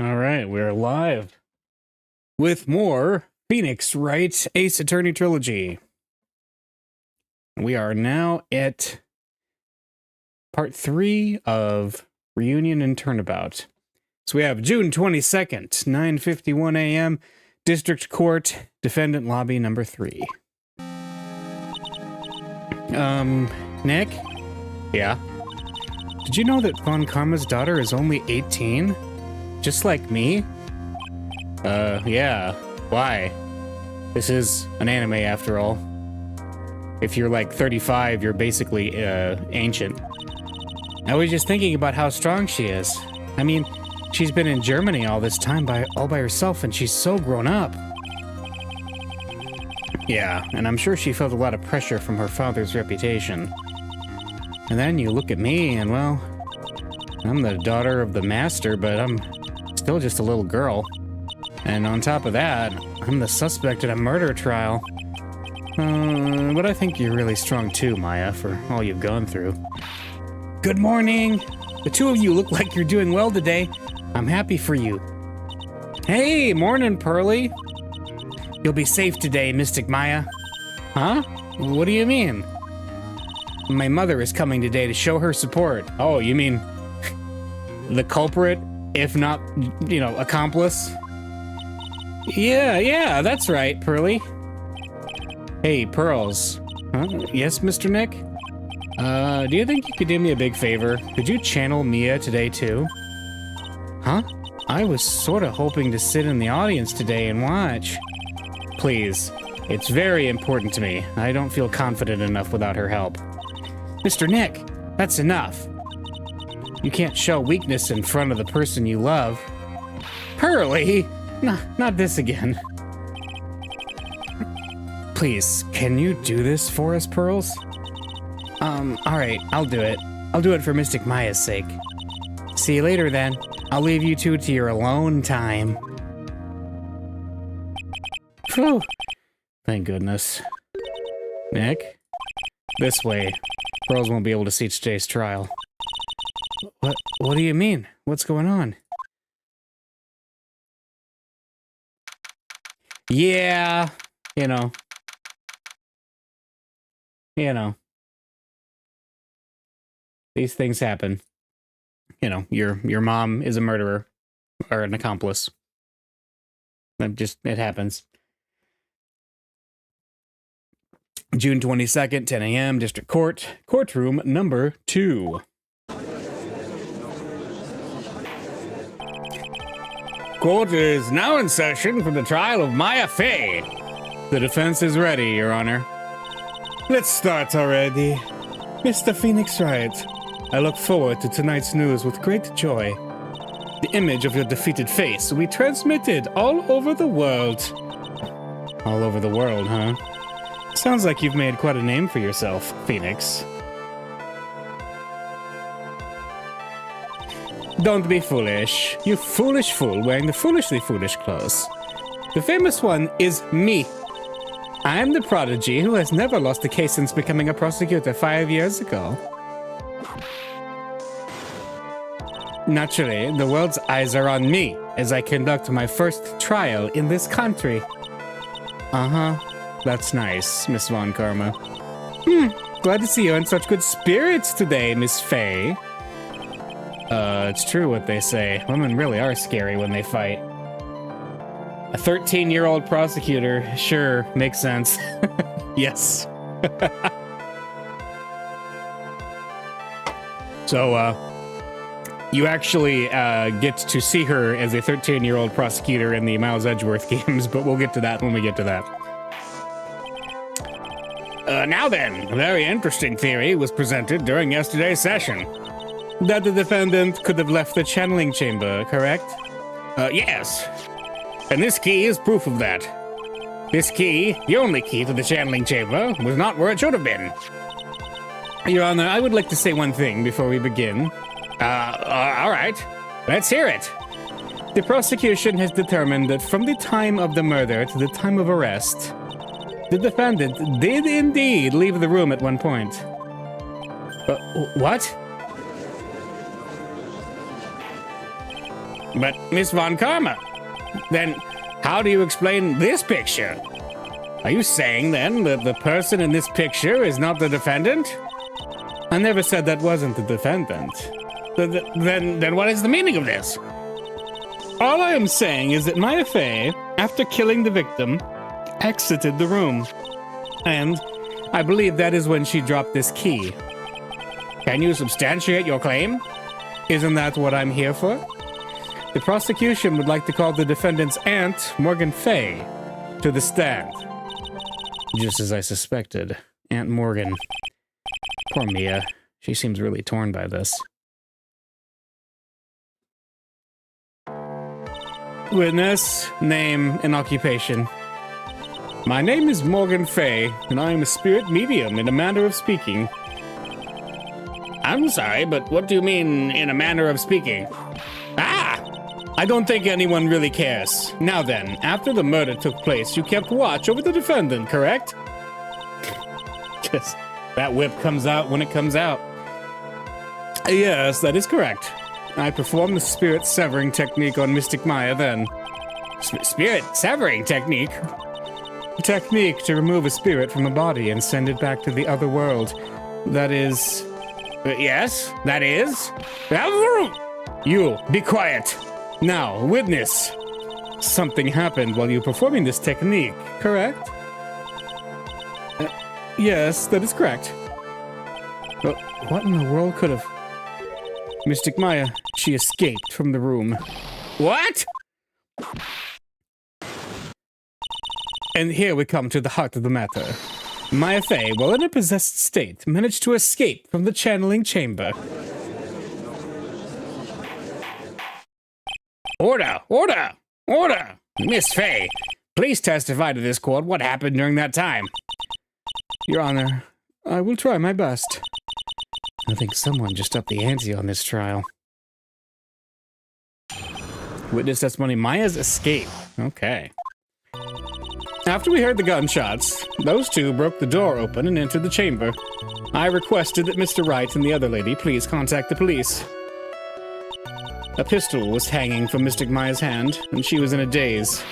All right, we're live with more Phoenix Wright Ace Attorney Trilogy. We are now at part 3 of Reunion and Turnabout. So we have June 22nd, 9:51 a.m., District Court, Defendant Lobby number 3. Nick? Yeah? Did you know that Von Karma's daughter is only 18? Just like me? Yeah. Why? This is an anime after all. If you're like 35, you're basically, ancient. I was just thinking about how strong she is. I mean, she's been in Germany all this time all by herself, and she's so grown up. Yeah, and I'm sure she felt a lot of pressure from her father's reputation. And then you look at me, and well, I'm the daughter of the master, but I'm still just a little girl. And on top of that, I'm the suspect in a murder trial. But I think you're really strong too, Maya, for all you've gone through. Good morning! The two of you look like you're doing well today. I'm happy for you. Hey, morning, Pearly. You'll be safe today, Mystic Maya. Huh? What do you mean? My mother is coming today to show her support. Oh, you mean the culprit, if not, accomplice? Yeah, that's right, Pearly. Hey, Pearls. Huh? Yes, Mr. Nick? Do you think you could do me a big favor? Could you channel Mia today, too? Huh? I was sort of hoping to sit in the audience today and watch. Please. It's very important to me. I don't feel confident enough without her help. Mr. Nick, that's enough. You can't show weakness in front of the person you love. Pearly! Not this again. Please, can you do this for us, Pearls? Alright, I'll do it. I'll do it for Mystic Maya's sake. See you later, then. I'll leave you two to your alone time. Phew. Thank goodness. Nick? This way. Pearls won't be able to see today's trial. What do you mean? What's going on? Yeah, you know. These things happen. Your mom is a murderer or an accomplice. It happens. June 22nd, 10 a.m., District Court, courtroom number 2. Court is now in session for the trial of Maya Fey. The defense is ready, Your Honor. Let's start already. Mr. Phoenix Wright, I look forward to tonight's news with great joy. The image of your defeated face will be transmitted all over the world. All over the world, huh? Sounds like you've made quite a name for yourself, Phoenix. Don't be foolish. You foolish fool wearing the foolishly foolish clothes. The famous one is me. I am the prodigy who has never lost a case since becoming a prosecutor 5 years ago. Naturally, the world's eyes are on me as I conduct my first trial in this country. Uh-huh. That's nice, Miss Von Karma. Glad to see you in such good spirits today, Miss Fey. It's true what they say. Women really are scary when they fight. A 13-year-old prosecutor, sure, makes sense. Yes. So, you actually get to see her as a 13-year-old prosecutor in the Miles Edgeworth games, but we'll get to that when we get to that. Now then, a very interesting theory was presented during yesterday's session. That the defendant could have left the channeling chamber, correct? Yes. And this key is proof of that. This key, the only key to the channeling chamber, was not where it should have been. Your Honor, I would like to say one thing before we begin. All right. Let's hear it. The prosecution has determined that from the time of the murder to the time of arrest, the defendant did indeed leave the room at one point. What? But Miss Von Karma, then how do you explain this picture? Are you saying then that the person in this picture is not the defendant? I never said that wasn't the defendant. Then what is the meaning of this? All I am saying is that Maya Fey, after killing the victim, exited the room. And I believe that is when she dropped this key. Can you substantiate your claim? Isn't that what I'm here for? The prosecution would like to call the defendant's aunt, Morgan Fey, to the stand. Just as I suspected. Aunt Morgan. Poor Mia. She seems really torn by this. Witness, name, and occupation. My name is Morgan Fey, and I am a spirit medium in a manner of speaking. I'm sorry, but what do you mean, in a manner of speaking? Ah! I don't think anyone really cares. Now then, after the murder took place, you kept watch over the defendant, correct? Just that whip comes out when it comes out. Yes, that is correct. I performed the spirit severing technique on Mystic Maya then. Spirit severing technique? A technique to remove a spirit from a body and send it back to the other world. That is... yes, that is... You, be quiet. Now, witness. Something happened while you were performing this technique, correct? Yes, that is correct. But what in the world could have... Mystic Maya, she escaped from the room. What? And here we come to the heart of the matter. Maya Fey, while in a possessed state, managed to escape from the channeling chamber. Order! Order! Order! Miss Fey, please testify to this court what happened during that time. Your Honor, I will try my best. I think someone just upped the ante on this trial. Witness testimony, Maya's escape. Okay. After we heard the gunshots, those two broke the door open and entered the chamber. I requested that Mr. Wright and the other lady please contact the police. A pistol was hanging from Mystic Maya's hand, and she was in a daze.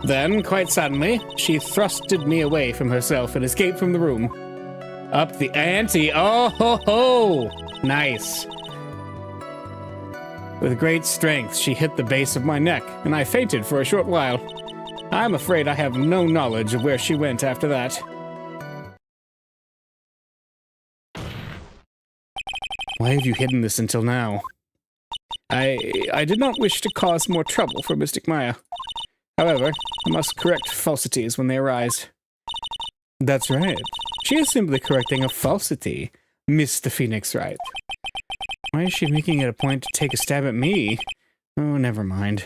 Then, quite suddenly, she thrusted me away from herself and escaped from the room. Up the ante. Oh ho ho! Nice. With great strength, she hit the base of my neck, and I fainted for a short while. I'm afraid I have no knowledge of where she went after that. Why have you hidden this until now? I did not wish to cause more trouble for Mystic Maya. However, I must correct falsities when they arise. That's right. She is simply correcting a falsity, Mr. Phoenix Wright. Why is she making it a point to take a stab at me? Oh, never mind.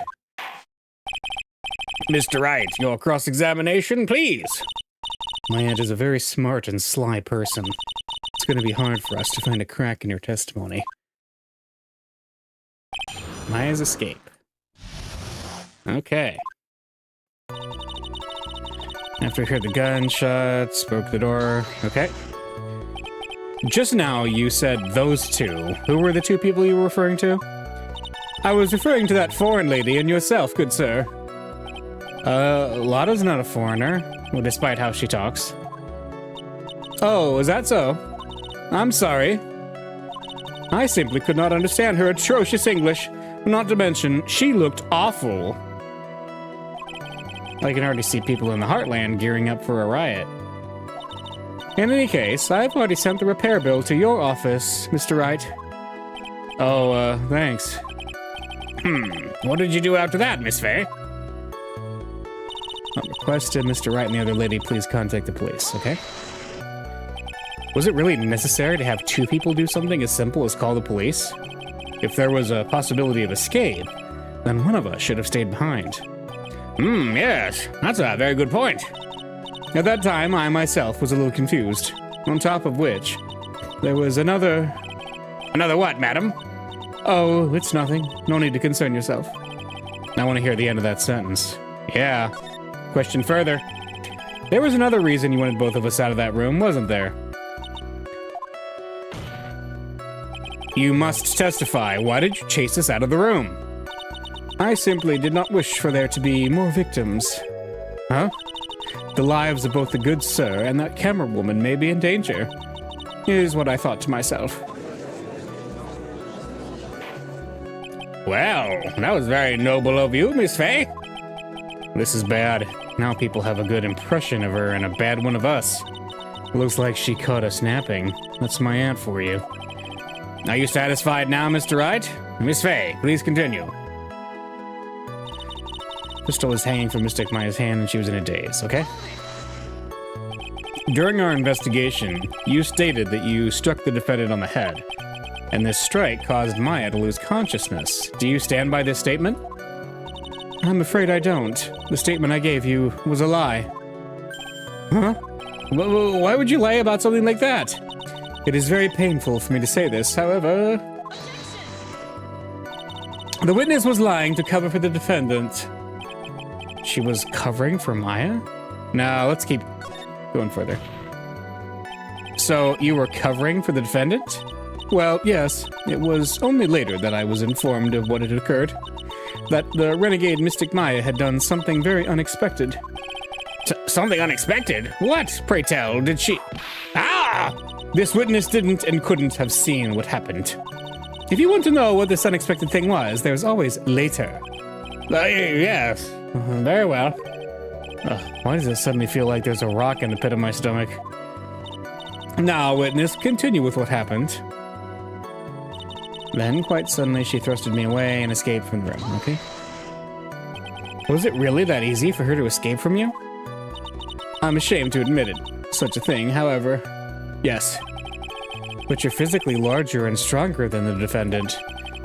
Mr. Wright, your cross-examination, please. My aunt is a very smart and sly person. It's going to be hard for us to find a crack in your testimony. Maya's escape. Okay. After we heard the gunshots, broke the door. Okay. Just now, you said those two. Who were the two people you were referring to? I was referring to that foreign lady and yourself, good sir. Lotta's not a foreigner, well, despite how she talks. Oh, is that so? I'm sorry. I simply could not understand her atrocious English, not to mention, she looked awful. I can already see people in the Heartland gearing up for a riot. In any case, I've already sent the repair bill to your office, Mr. Wright. Oh, thanks. What did you do after that, Miss Fey? I requested Mr. Wright and the other lady please contact the police, okay? Was it really necessary to have two people do something as simple as call the police? If there was a possibility of escape, then one of us should have stayed behind. Yes, that's a very good point. At that time, I myself was a little confused. On top of which, there was another... Another what, madam? Oh, it's nothing. No need to concern yourself. I want to hear the end of that sentence. Yeah. Question further. There was another reason you wanted both of us out of that room, wasn't there? You must testify. Why did you chase us out of the room? I simply did not wish for there to be more victims. Huh? The lives of both the good sir and that camera woman may be in danger, is what I thought to myself. Well, that was very noble of you, Miss Fay. This is bad. Now people have a good impression of her and a bad one of us. Looks like she caught us napping. That's my aunt for you. Are you satisfied now, Mr. Wright? Miss Fay, please continue. Pistol was hanging from Mystic Maya's hand and she was in a daze, okay? During our investigation, you stated that you struck the defendant on the head, and this strike caused Maya to lose consciousness. Do you stand by this statement? I'm afraid I don't. The statement I gave you was a lie. Huh? Why would you lie about something like that? It is very painful for me to say this, however... The witness was lying to cover for the defendant. She was covering for Maya? No, let's keep going further. So, you were covering for the defendant? Well, yes. It was only later that I was informed of what had occurred. That the renegade Mystic Maya had done something very unexpected. Something unexpected? What, pray tell, did she... Ah! This witness didn't and couldn't have seen what happened. If you want to know what this unexpected thing was, there's always later. Yes. Very well. Why does it suddenly feel like there's a rock in the pit of my stomach? Now, witness, continue with what happened. Then, quite suddenly, she thrusted me away and escaped from the room, okay? Was it really that easy for her to escape from you? I'm ashamed to admit it, such a thing, however, yes. But you're physically larger and stronger than the defendant.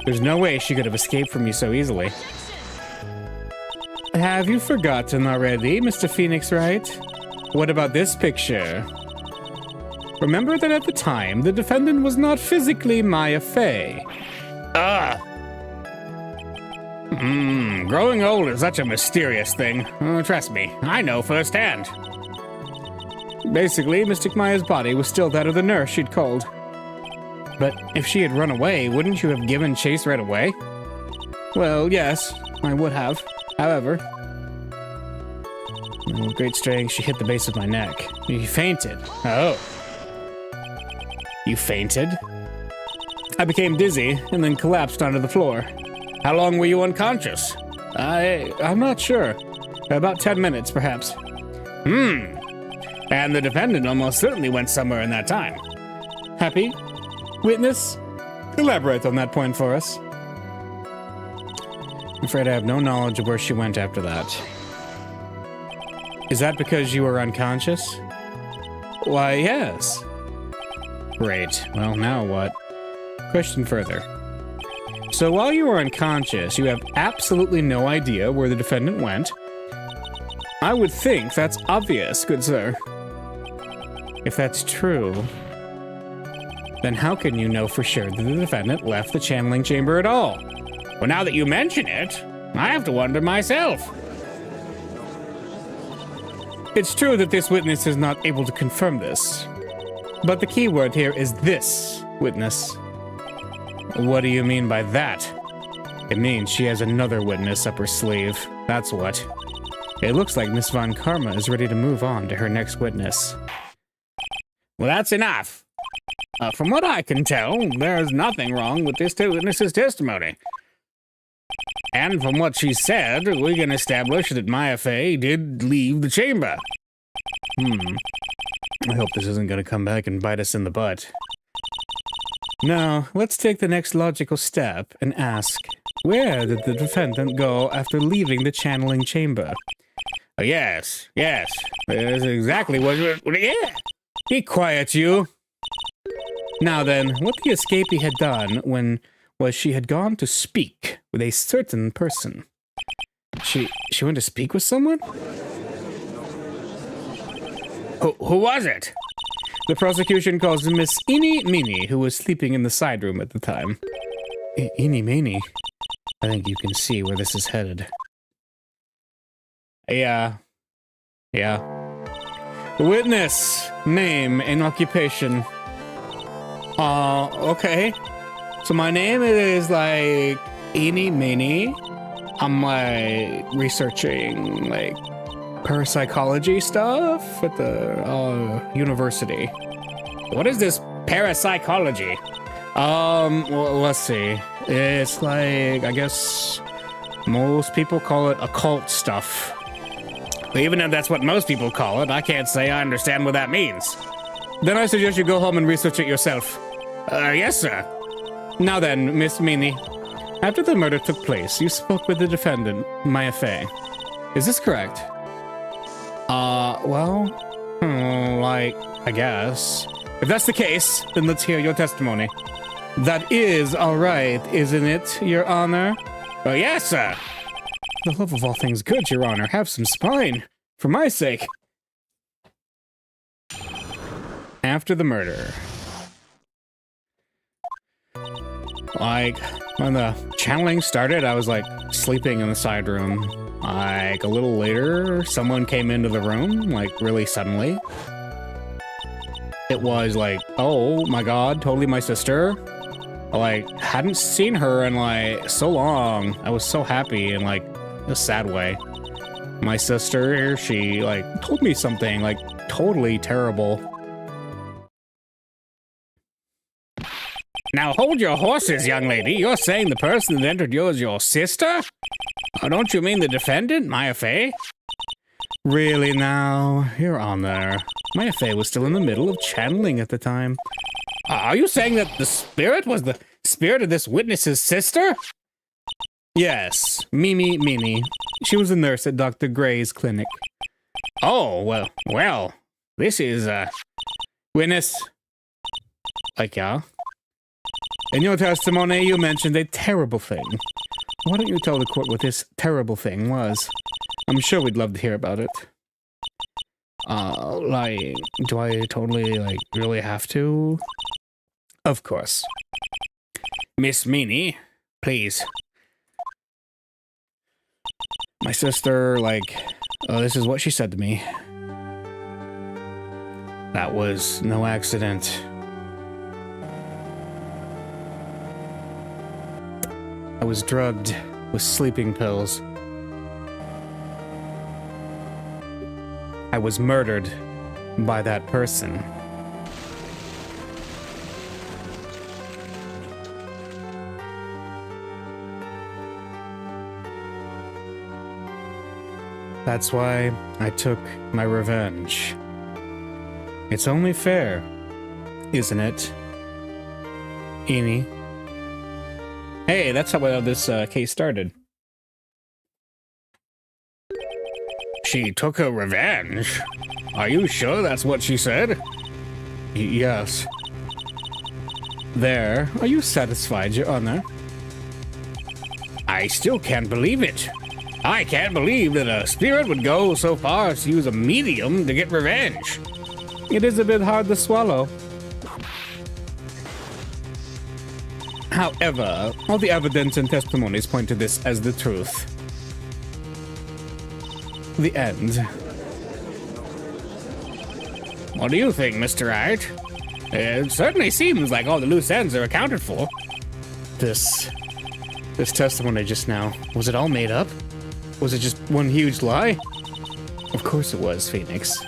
There's no way she could have escaped from you so easily. Have you forgotten already, Mr. Phoenix Wright? What about this picture? Remember that at the time, the defendant was not physically Maya Fey. Growing old is such a mysterious thing. Trust me, I know firsthand. Basically, Mystic Maya's body was still that of the nurse she'd called. But if she had run away, wouldn't you have given chase right away? Well, yes, I would have. However, with great strength, she hit the base of my neck. You fainted. Oh. You fainted? I became dizzy and then collapsed onto the floor. How long were you unconscious? I'm not sure. About 10 minutes, perhaps. And the defendant almost certainly went somewhere in that time. Happy? Witness? Elaborate on that point for us. I'm afraid I have no knowledge of where she went after that. Is that because you were unconscious? Why, yes. Great. Well, now what? Question further. So while you were unconscious, you have absolutely no idea where the defendant went? I would think that's obvious, good sir. If that's true, then how can you know for sure that the defendant left the channeling chamber at all? Well, now that you mention it, I have to wonder myself. It's true that this witness is not able to confirm this, but the key word here is this, witness. What do you mean by that? It means she has another witness up her sleeve, that's what. It looks like Miss Von Karma is ready to move on to her next witness. Well, that's enough. From what I can tell, there's nothing wrong with this witness's testimony. And from what she said, we can establish that Maya Fey did leave the chamber. I hope this isn't going to come back and bite us in the butt. Now, let's take the next logical step and ask, where did the defendant go after leaving the channeling chamber? Yes. That's exactly what... Yeah! Be quiet, you! Now then, what the escapee had done was she had gone to speak with a certain person. She went to speak with someone? Who was it? The prosecution calls Miss Eeny Meeny, who was sleeping in the side room at the time. Eeny Meeny? I think you can see where this is headed. Yeah. Witness, name and occupation. Okay. So my name is like Eeny Meeny. I'm like researching like parapsychology stuff at the university. What is this parapsychology? Well, let's see. It's like, I guess most people call it occult stuff. But even if that's what most people call it, I can't say I understand what that means. Then I suggest you go home and research it yourself. Yes, sir. Now then, Miss Meany, after the murder took place, you spoke with the defendant, Maya Fey. Is this correct? Like, I guess. If that's the case, then let's hear your testimony. That is all right, isn't it, Your Honor? Yes, sir. For the love of all things good, Your Honor, have some spine. For my sake. After the murder. Like, when the channeling started, I was like sleeping in the side room. Like, a little later, someone came into the room, like really suddenly. It was like, oh my god, totally my sister. I like hadn't seen her in like so long. I was so happy in like a sad way. My sister, she like told me something like totally terrible. Now hold your horses, young lady. You're saying the person that entered you is your sister? Oh, don't you mean the defendant, Maya Fey? Really now? You're on there. Maya Fey was still in the middle of channeling at the time. Are you saying that the spirit was the spirit of this witness's sister? Yes, Mimi Meany. She was a nurse at Dr. Gray's clinic. Oh, well, this is, witness. Like, yeah. In your testimony, you mentioned a terrible thing. Why don't you tell the court what this terrible thing was? I'm sure we'd love to hear about it. Like, do I totally, like, really have to? Of course. Miss Meany, please. My sister, like, this is what she said to me. That was no accident. I was drugged with sleeping pills. I was murdered by that person. That's why I took my revenge. It's only fair, isn't it, Eeny? Hey, that's how this case started. She took her revenge? Are you sure that's what she said? Yes. There. Are you satisfied, Your Honor? I still can't believe it. I can't believe that a spirit would go so far as to use a medium to get revenge. It is a bit hard to swallow. However, all the evidence and testimonies point to this as the truth. The end. What do you think, Mr. Wright? It certainly seems like all the loose ends are accounted for. This testimony just now, was it all made up? Was it just one huge lie? Of course it was, Phoenix.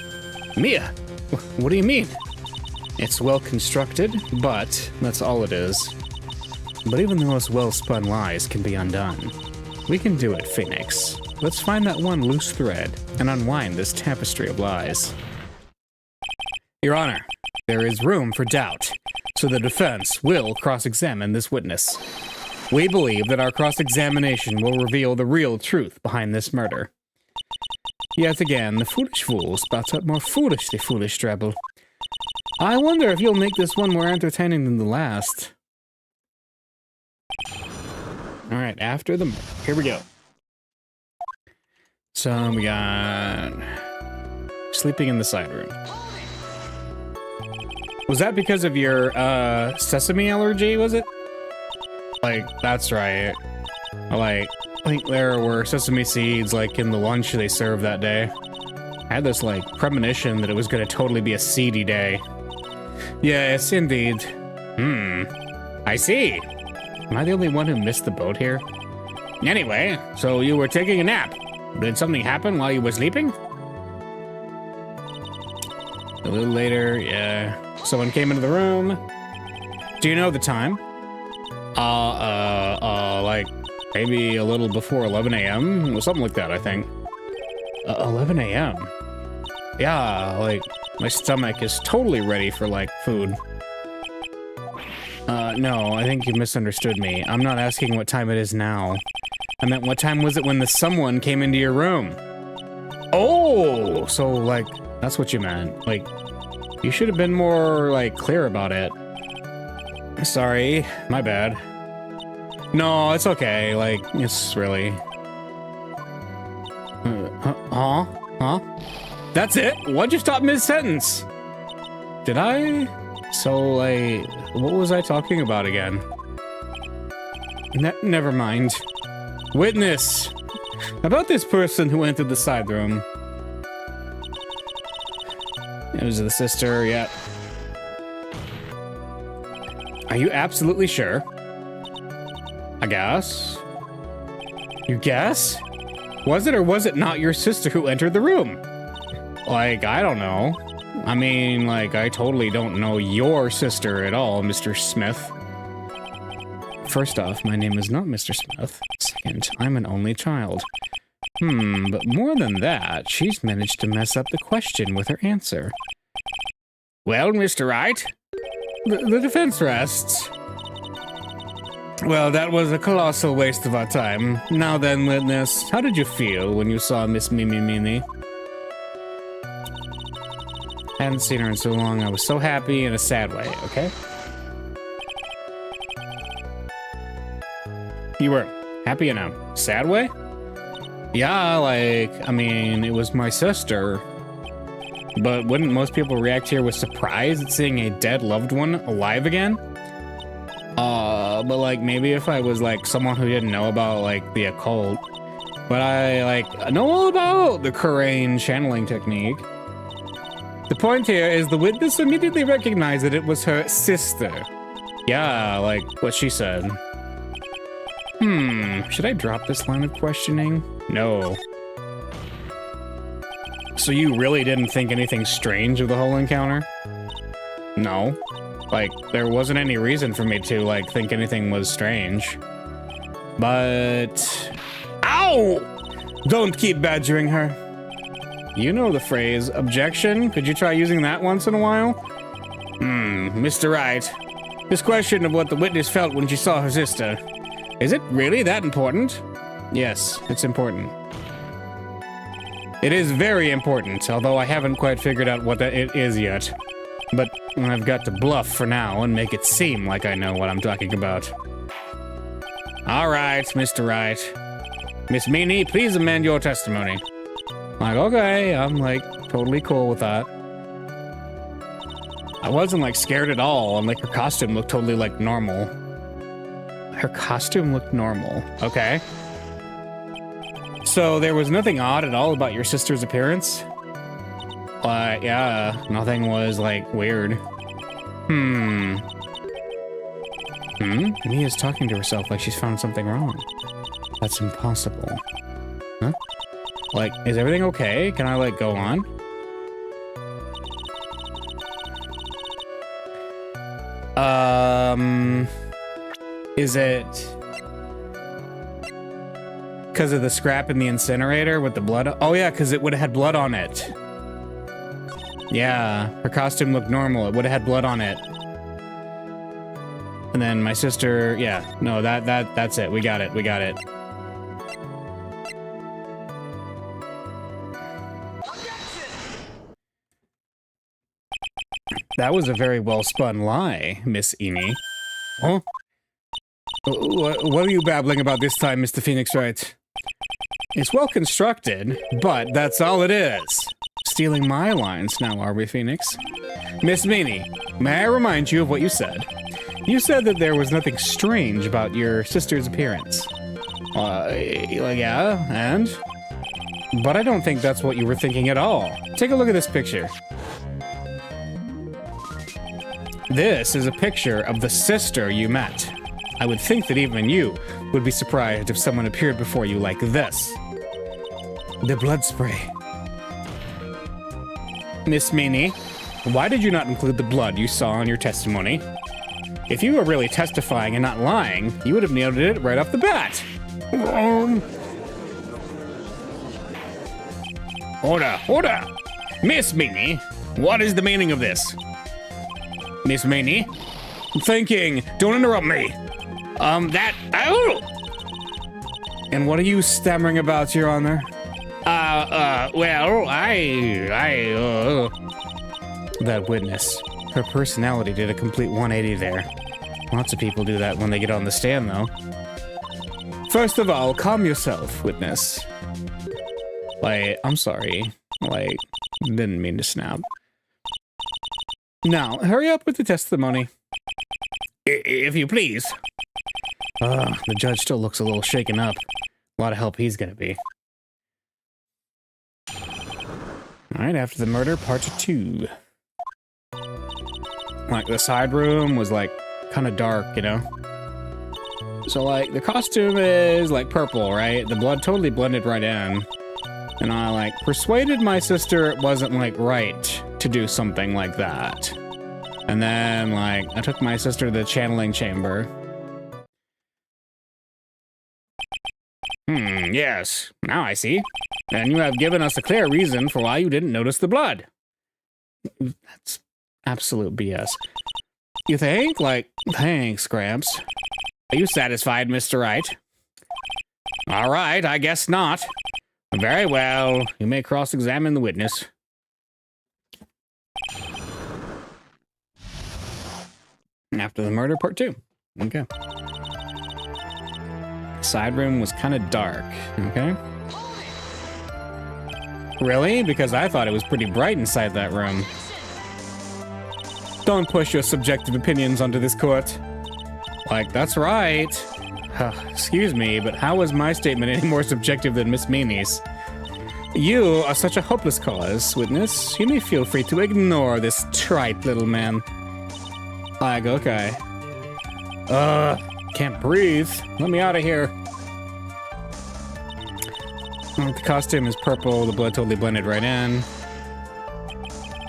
Mia, what do you mean? It's well constructed, but that's all it is. But even the most well-spun lies can be undone. We can do it, Phoenix. Let's find that one loose thread and unwind this tapestry of lies. Your Honor, there is room for doubt, so the defense will cross-examine this witness. We believe that our cross-examination will reveal the real truth behind this murder. Yet again, the foolish fool spouts up more foolishly foolish trouble. I wonder if you'll make this one more entertaining than the last. Alright, after the murder. Here we go. So we got sleeping in the side room. Was that because of your sesame allergy, was it? Like, that's right. Like, I think there were sesame seeds like in the lunch they served that day. I had this like premonition that it was gonna totally be a seedy day. Yes, indeed. I see. Am I the only one who missed the boat here? Anyway, so you were taking a nap. Did something happen while you were sleeping? A little later, yeah. Someone came into the room. Do you know the time? Like maybe a little before 11 a.m. or something like that, I think. 11 a.m. Yeah, like my stomach is totally ready for like food. No, I think you misunderstood me. I'm not asking what time it is now. I meant what time was it when the someone came into your room? Oh, so like that's what you meant. Like you should have been more like clear about it. Sorry, my bad. No, it's okay. Like it's really. Huh? That's it? Why'd you stop mid-sentence? Did I? So, like, what was I talking about again? Never mind. Witness! About this person who entered the side room. It was the sister, yeah. Are you absolutely sure? I guess. You guess? Was it or was it not your sister who entered the room? Like, I don't know. I mean, like, I totally don't know your sister at all, Mr. Smith. First off, my name is not Mr. Smith. Second, I'm an only child. But more than that, she's managed to mess up the question with her answer. Well, Mr. Wright, the defense rests. Well, that was a colossal waste of our time. Now then, witness, how did you feel when you saw Miss Mimi? I hadn't seen her in so long. I was so happy in a sad way, okay? You were happy in a sad way? Yeah, like, I mean, it was my sister. But wouldn't most people react here with surprise at seeing a dead loved one alive again? But like, maybe if I was like someone who didn't know about like the occult. But I like know all about the Kurain channeling technique. The point here is the witness immediately recognized that it was her sister. Yeah, like what she said. Should I drop this line of questioning? No. So you really didn't think anything strange of the whole encounter? No. Like, there wasn't any reason for me to, like, think anything was strange. But... Ow! Don't keep badgering her. You know the phrase, objection? Could you try using that once in a while? Mr. Wright. This question of what the witness felt when she saw her sister. Is it really that important? Yes, it's important. It is very important, although I haven't quite figured out what it is yet. But I've got to bluff for now and make it seem like I know what I'm talking about. All right, Mr. Wright. Miss Meanie, please amend your testimony. Like, okay, I'm like totally cool with that. I wasn't like scared at all, and like her costume looked totally like normal. Her costume looked normal. Okay. So there was nothing odd at all about your sister's appearance? Yeah, nothing was like weird. Mia's talking to herself like she's found something wrong. That's impossible. Huh? Like, is everything okay? Can I like go on? Is it because of the scrap in the incinerator with the blood? Oh yeah, because it would have had blood on it. Yeah, her costume looked normal. It would have had blood on it. And then my sister, yeah, no, that's it. We got it. We got it. That was a very well-spun lie, Miss Amy. Huh? What are you babbling about this time, Mr. Phoenix Wright? It's well-constructed, but that's all it is. Stealing my lines now, are we, Phoenix? Miss Meanie, may I remind you of what you said? You said that there was nothing strange about your sister's appearance. Yeah, and? But I don't think that's what you were thinking at all. Take a look at this picture. This is a picture of the sister you met. I would think that even you would be surprised if someone appeared before you like this. The blood spray. Miss Meanie, why did you not include the blood you saw in your testimony? If you were really testifying and not lying, you would have nailed it right off the bat. Order, order! Miss Meanie, what is the meaning of this? Miss Meanie? I'm thinking, don't interrupt me. And what are you stammering about, Your Honor? Well, That witness. Her personality did a complete 180 there. Lots of people do that when they get on the stand, though. First of all, calm yourself, witness. I'm sorry. Didn't mean to snap. Now, hurry up with the testimony. If you please. The judge still looks a little shaken up. A lot of help he's gonna be. Alright, after the murder, part 2. The side room was, kind of dark, you know? So, the costume is, purple, right? The blood totally blended right in. And I, persuaded my sister it wasn't, right to do something like that. And then, I took my sister to the channeling chamber. Yes. Now I see. And you have given us a clear reason for why you didn't notice the blood. That's absolute BS. You think? Thanks, Gramps. Are you satisfied, Mr. Wright? All right, I guess not. Very well. You may cross-examine the witness. After the murder, part 2. Okay. Side room was kind of dark. Okay. Really? Because I thought it was pretty bright inside that room. Don't push your subjective opinions onto this court. That's right. Excuse me, but how is my statement any more subjective than Miss Meanie's? You are such a hopeless cause, witness. You may feel free to ignore this trite little man. Okay. Can't breathe. Let me out of here. The costume is purple. The blood totally blended right in.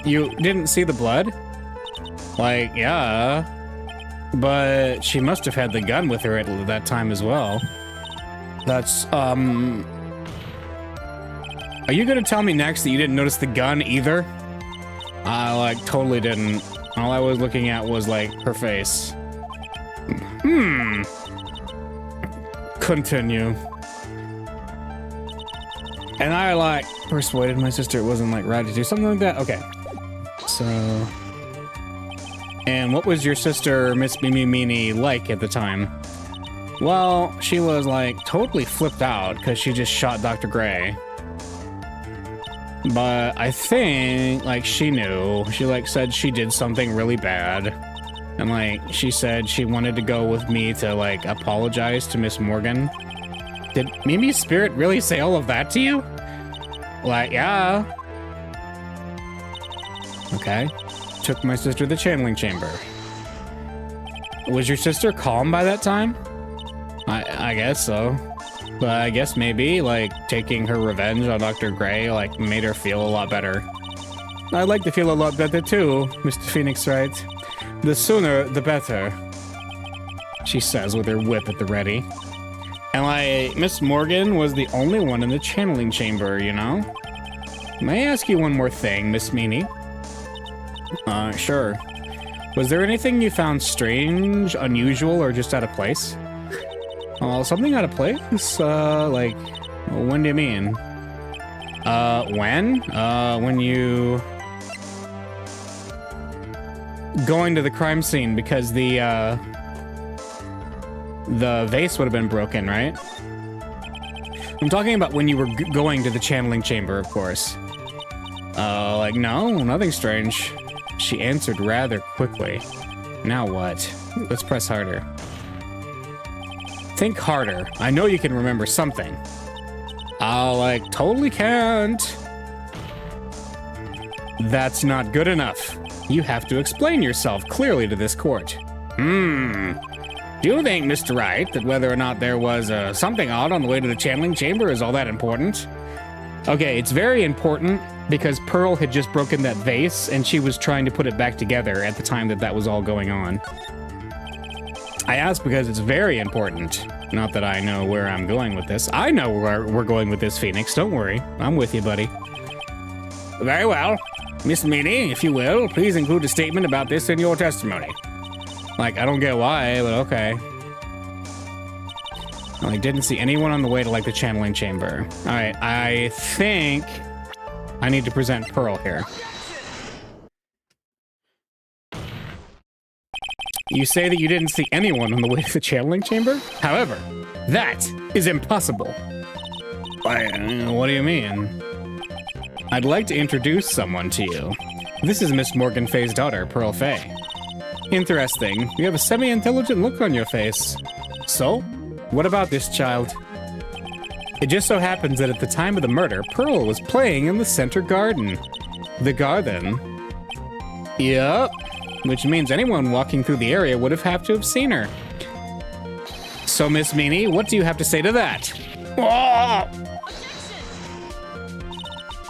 You didn't see the blood? Yeah. But she must have had the gun with her at that time as well. That's, Are you gonna tell me next that you didn't notice the gun either? I, totally didn't. All I was looking at was, her face. Continue. And I, persuaded my sister it wasn't, right to do something like that? Okay. So... And what was your sister, Miss Meanie, like at the time? Well, she was, totally flipped out because she just shot Dr. Gray. But I think, she knew. She, said she did something really bad. And, she said she wanted to go with me to, apologize to Miss Morgan. Did Mimi's spirit really say all of that to you? Yeah. Okay. Took my sister to the channeling chamber. Was your sister calm by that time? I guess so. But I guess maybe, taking her revenge on Dr. Gray, made her feel a lot better. I'd like to feel a lot better too, Mr. Phoenix Wright. The sooner, the better, she says with her whip at the ready. And, Miss Morgan was the only one in the channeling chamber, you know? May I ask you one more thing, Miss Meanie? Sure. Was there anything you found strange, unusual, or just out of place? Something out of place? When do you mean? When you... Going to the crime scene because the vase would have been broken, right? I'm talking about when you were going to the channeling chamber, of course. No, nothing strange. She answered rather quickly. Now what? Let's press harder. Think harder. I know you can remember something. Totally can't. That's not good enough. You have to explain yourself clearly to this court. Do you think, Mr. Wright, that whether or not there was something odd on the way to the channeling chamber is all that important? Okay, it's very important because Pearl had just broken that vase and she was trying to put it back together at the time that was all going on. I ask because it's very important. Not that I know where I'm going with this. I know where we're going with this, Phoenix. Don't worry. I'm with you, buddy. Very well. Miss Meanie, if you will, please include a statement about this in your testimony. Like, I don't get why, but okay. I didn't see anyone on the way to, like, the channeling chamber. All right, I think I need to present Pearl here. You say that you didn't see anyone on the way to the channeling chamber? However, that is impossible. What do you mean? I'd like to introduce someone to you. This is Miss Morgan Fay's daughter, Pearl Fay. Interesting. You have a semi-intelligent look on your face. So, what about this child? It just so happens that at the time of the murder, Pearl was playing in the center garden. The garden? Yup. Which means anyone walking through the area would have to have seen her. So, Miss Meanie, what do you have to say to that?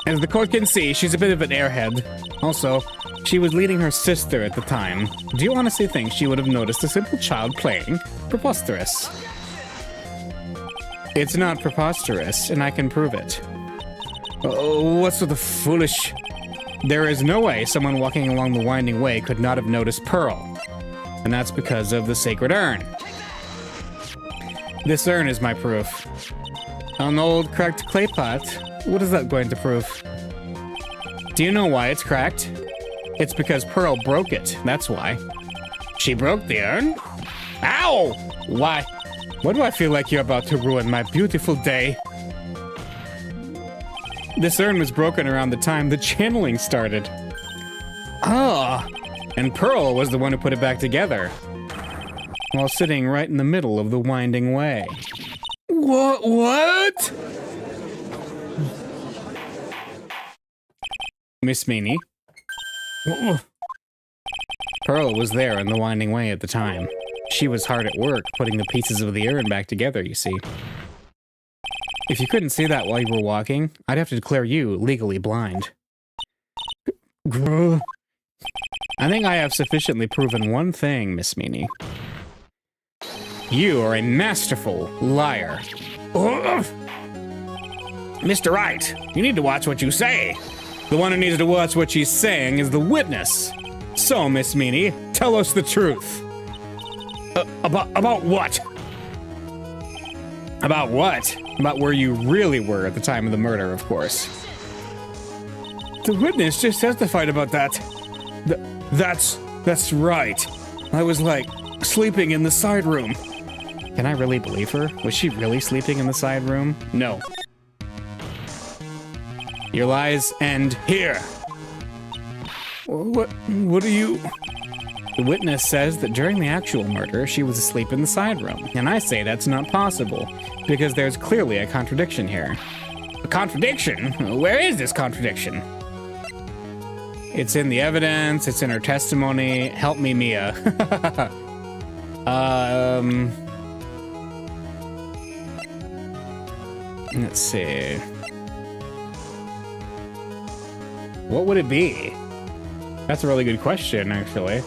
As the court can see, she's a bit of an airhead. Also, she was leading her sister at the time. Do you honestly think she would have noticed a simple child playing? Preposterous. It's not preposterous, and I can prove it. Oh, what's with the foolish... There is no way someone walking along the winding way could not have noticed Pearl. And that's because of the sacred urn. This urn is my proof. An old cracked clay pot. What is that going to prove? Do you know why it's cracked? It's because Pearl broke it, that's why. She broke the urn? Ow! Why? Why do I feel like you're about to ruin my beautiful day? This urn was broken around the time the channeling started. Ah, and Pearl was the one who put it back together, while sitting right in the middle of the winding way. What? Miss Meanie? Pearl was there in the winding way at the time. She was hard at work putting the pieces of the urn back together, you see. If you couldn't see that while you were walking, I'd have to declare you legally blind. I think I have sufficiently proven one thing, Miss Meanie. You are a masterful liar. Mr. Wright, you need to watch what you say. The one who needs to watch what she's saying is the witness. So, Miss Meanie, tell us the truth. About what? About what? About where you really were at the time of the murder, of course. The witness just testified about that. That's right. I was, like, sleeping in the side room. Can I really believe her? Was she really sleeping in the side room? No. Your lies end here. What are you... The witness says that during the actual murder, she was asleep in the side room. And I say that's not possible, because there's clearly a contradiction here. A contradiction? Where is this contradiction? It's in the evidence, it's in her testimony. Help me, Mia. Let's see. What would it be? That's a really good question, actually.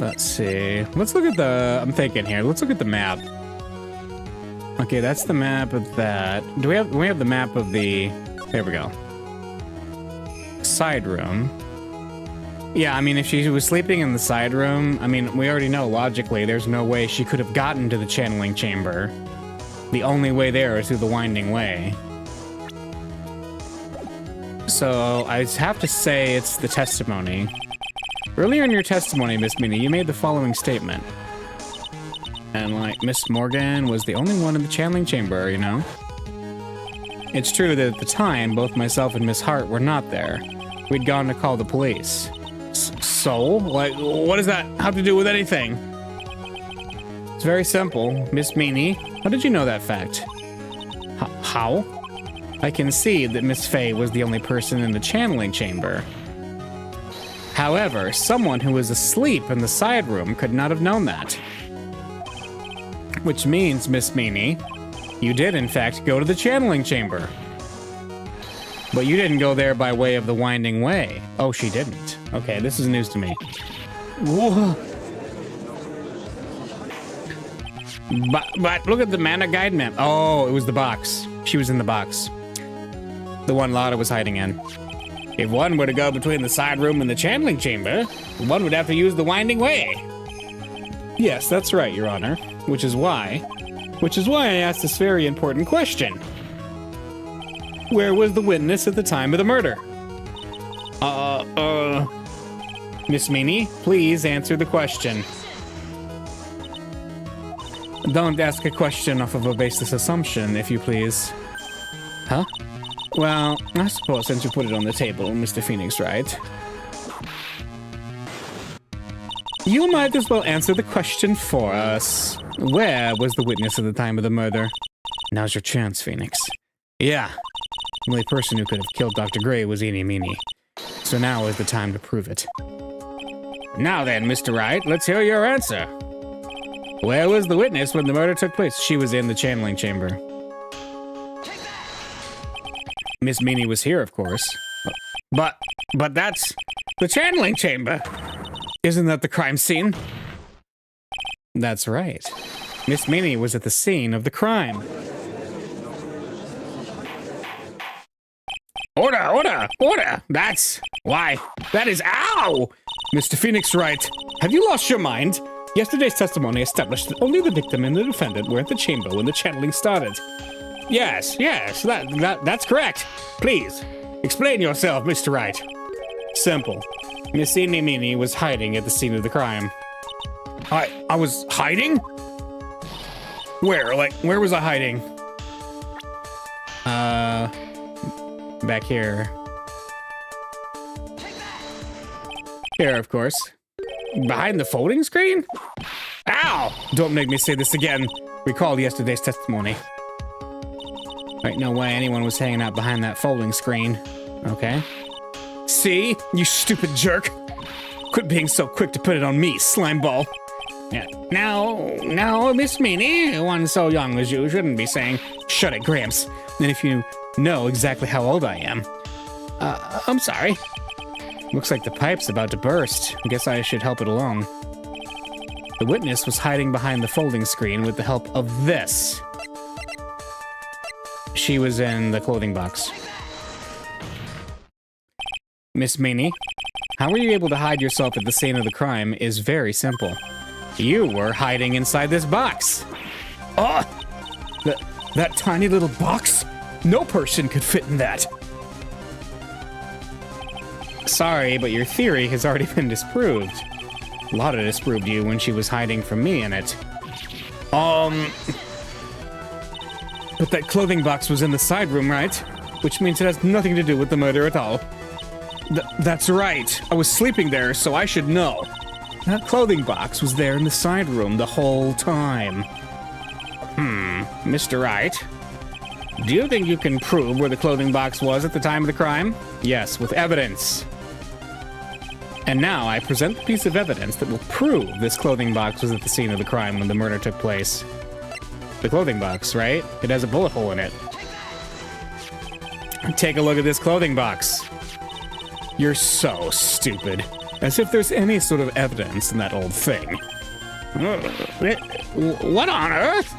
Let's see. Let's look at the... I'm thinking here. Let's look at the map. Okay, that's the map of that. We have the map of the... There we go. Side room. Yeah, I mean, if she was sleeping in the side room, I mean, we already know logically there's no way she could have gotten to the channeling chamber. The only way there is through the winding way. So I have to say it's the testimony. Earlier in your testimony, Miss Meanie, you made the following statement. And, like, Miss Morgan was the only one in the channeling chamber, you know? It's true that at the time, both myself and Miss Hart were not there. We'd gone to call the police. So? Like, what does that have to do with anything? It's very simple. Miss Meanie, how did you know that fact? How? I can see that Miss Fey was the only person in the channeling chamber. However, someone who was asleep in the side room could not have known that. Which means, Miss Meanie, you did in fact go to the channeling chamber. But you didn't go there by way of the winding way. Oh, she didn't. Okay, this is news to me. Whoa. But look at the mana guide map. Oh, it was the box. She was in the box. The one Lotta was hiding in. If one were to go between the side room and the channeling chamber, one would have to use the winding way. Yes, that's right, Your Honor. Which is why I asked this very important question. Where was the witness at the time of the murder? Miss Meanie, please answer the question. Don't ask a question off of a baseless assumption, if you please. Huh? Well, I suppose since you put it on the table, Mr. Phoenix Wright, you might as well answer the question for us. Where was the witness at the time of the murder? Now's your chance, Phoenix. Yeah. The only person who could have killed Dr. Gray was Eenie Meenie. So now is the time to prove it. Now then, Mr. Wright, let's hear your answer. Where was the witness when the murder took place? She was in the channeling chamber. Miss Meanie was here, of course. But that's the channeling chamber. Isn't that the crime scene? That's right. Miss Meanie was at the scene of the crime. Order! That's why. That is, ow! Mr. Phoenix Wright, have you lost your mind? Yesterday's testimony established that only the victim and the defendant were at the chamber when the channeling started. Yes, that's correct. Please, explain yourself, Mr. Wright. Simple. Miss Eenie Meenie was hiding at the scene of the crime. I was hiding? Where? Like, where was I hiding? Back here. Here, of course. Behind the folding screen? Ow! Don't make me say this again. Recall yesterday's testimony. Ain't no way anyone was hanging out behind that folding screen. Okay. See? You stupid jerk. Quit being so quick to put it on me, slimeball. Yeah. Now, Miss Meanie, one so young as you shouldn't be saying, shut it, Gramps. And if you know exactly how old I am. I'm sorry. Looks like the pipe's about to burst. I guess I should help it along. The witness was hiding behind the folding screen with the help of this. She was in the clothing box. Miss Meanie, how were you able to hide yourself at the scene of the crime is very simple. You were hiding inside this box. Oh! That tiny little box? No person could fit in that. Sorry, but your theory has already been disproved. Lotta disproved you when she was hiding from me in it. But that clothing box was in the side room, right? Which means it has nothing to do with the murder at all. That's right. I was sleeping there, so I should know. That clothing box was there in the side room the whole time. Mr. Wright, do you think you can prove where the clothing box was at the time of the crime? Yes, with evidence. And now I present the piece of evidence that will prove this clothing box was at the scene of the crime when the murder took place. The clothing box, right? It has a bullet hole in it. Take a look at this clothing box. You're so stupid. As if there's any sort of evidence in that old thing. What on earth?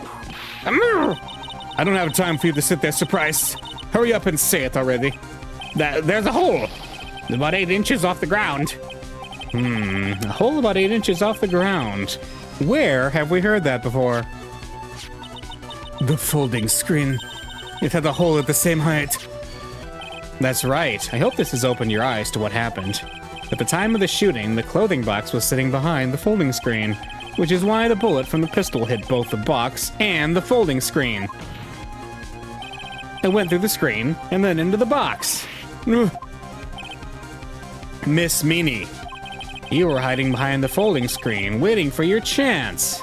I don't have time for you to sit there surprised. Hurry up and say it already. There's a hole. About 8 inches off the ground. A hole about 8 inches off the ground. Where have we heard that before? The folding screen. It had a hole at the same height. That's right. I hope this has opened your eyes to what happened. At the time of the shooting, the clothing box was sitting behind the folding screen, which is why the bullet from the pistol hit both the box and the folding screen. It went through the screen and then into the box. Miss Meanie, You were hiding behind the folding screen, waiting for your chance.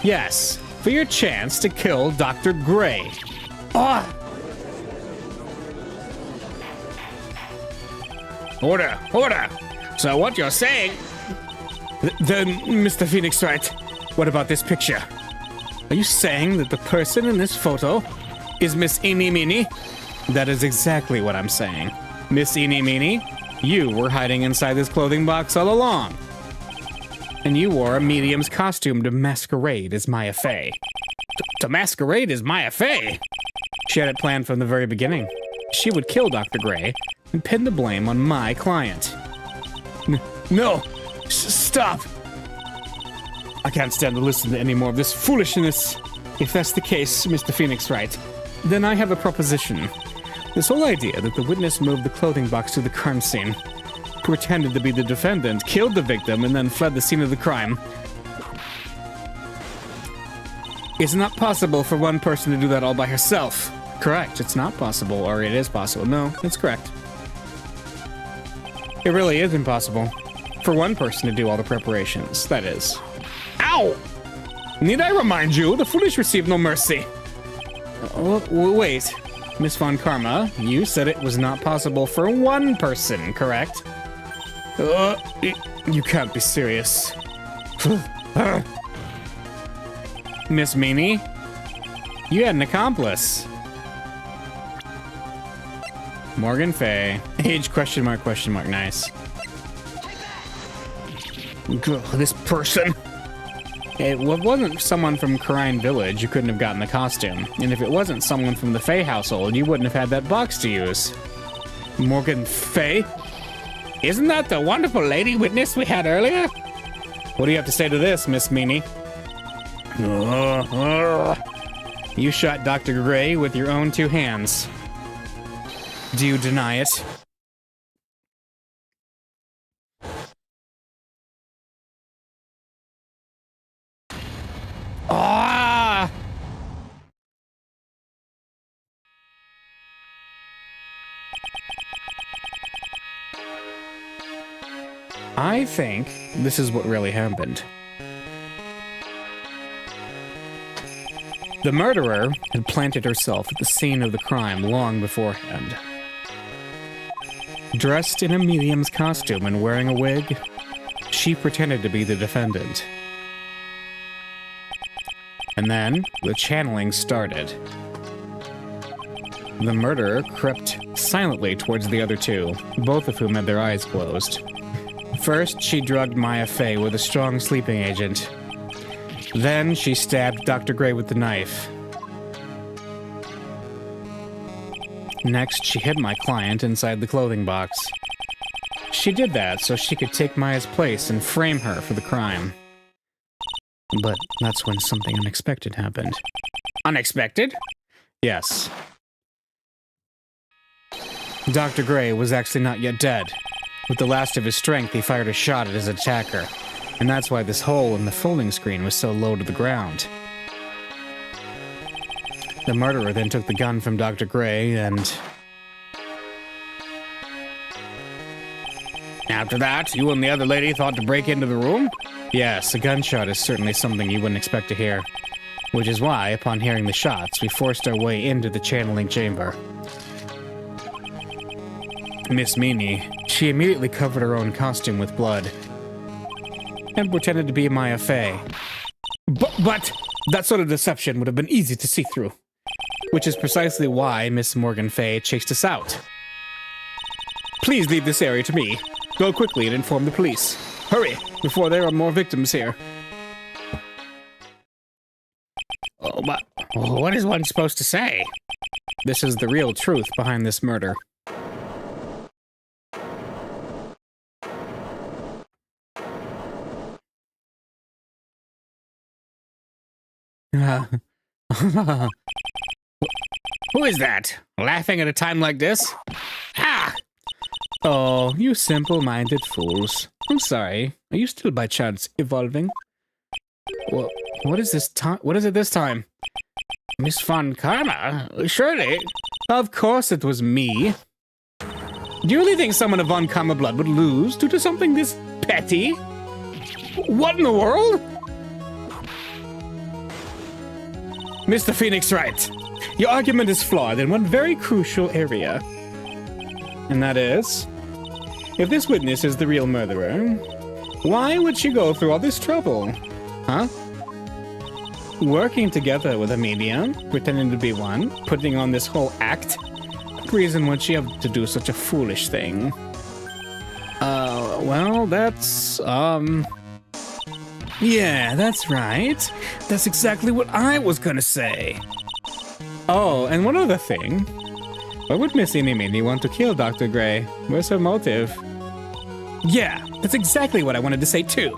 Yes, for your chance to kill Dr. Gray. Ah! Order, order! So what you're saying... Then, Mr. Phoenix Wright, what about this picture? Are you saying that the person in this photo is Miss Eeny Meeny? That is exactly what I'm saying. Miss Eeny Meeny, you were hiding inside this clothing box all along. And you wore a medium's costume to masquerade as Maya Fey. To masquerade as Maya Fey? She had it planned from the very beginning. She would kill Dr. Gray and pin the blame on my client. No! Stop! I can't stand to listen to any more of this foolishness. If that's the case, Mr. Phoenix Wright, then I have a proposition. This whole idea that the witness moved the clothing box to the crime scene, pretended to be the defendant, killed the victim, and then fled the scene of the crime. It's not possible for one person to do that all by herself. Correct, it's not possible, or it is possible. No, it's correct. It really is impossible for one person to do all the preparations, that is. Ow! Need I remind you, the foolish receive no mercy. Wait, Miss Von Karma, you said it was not possible for one person, correct? You can't be serious. Miss Meany, you had an accomplice. Morgan Fay. Age question mark, nice. This person. It wasn't someone from Karine Village, you couldn't have gotten the costume. And if it wasn't someone from the Fay household, you wouldn't have had that box to use. Morgan Fay? Isn't that the wonderful lady witness we had earlier? What do you have to say to this, Miss Meany? You shot Dr. Gray with your own two hands. Do you deny it? Ah! I think this is what really happened. The murderer had planted herself at the scene of the crime long beforehand. Dressed in a medium's costume and wearing a wig, she pretended to be the defendant. And then, the channeling started. The murderer crept silently towards the other two, both of whom had their eyes closed. First, she drugged Maya Fey with a strong sleeping agent. Then, she stabbed Dr. Gray with the knife. Next, she hid my client inside the clothing box. She did that so she could take Maya's place and frame her for the crime. But that's when something unexpected happened. Unexpected? Yes. Dr. Gray was actually not yet dead. With the last of his strength, he fired a shot at his attacker. And that's why this hole in the folding screen was so low to the ground. The murderer then took the gun from Dr. Gray and... After that, you and the other lady thought to break into the room? Yes, a gunshot is certainly something you wouldn't expect to hear. Which is why, upon hearing the shots, we forced our way into the channeling chamber. Miss Meany, she immediately covered her own costume with blood. And pretended to be Maya Fey. But that sort of deception would have been easy to see through. Which is precisely why Miss Morgan Fay chased us out. Please leave this area to me. Go quickly and inform the police. Hurry, before there are more victims here. Oh, but what is one supposed to say? This is the real truth behind this murder. Who is that? Laughing at a time like this? Ah! Oh, you simple-minded fools. I'm sorry. Are you still by chance evolving? Well, what is this time? What is it this time? Miss Von Karma? Surely. Of course it was me. Do you really think someone of Von Karma blood would lose due to something this petty? What in the world? Mr. Phoenix Wright, your argument is flawed in one very crucial area. And that is, if this witness is the real murderer, why would she go through all this trouble? Huh? Working together with a medium, pretending to be one, putting on this whole act. What reason would she have to do such a foolish thing? Well, that's, yeah, that's right. That's exactly what I was gonna say. Oh, and one other thing. Why would Miss Mini want to kill Dr. Gray? Where's her motive? Yeah, that's exactly what I wanted to say too.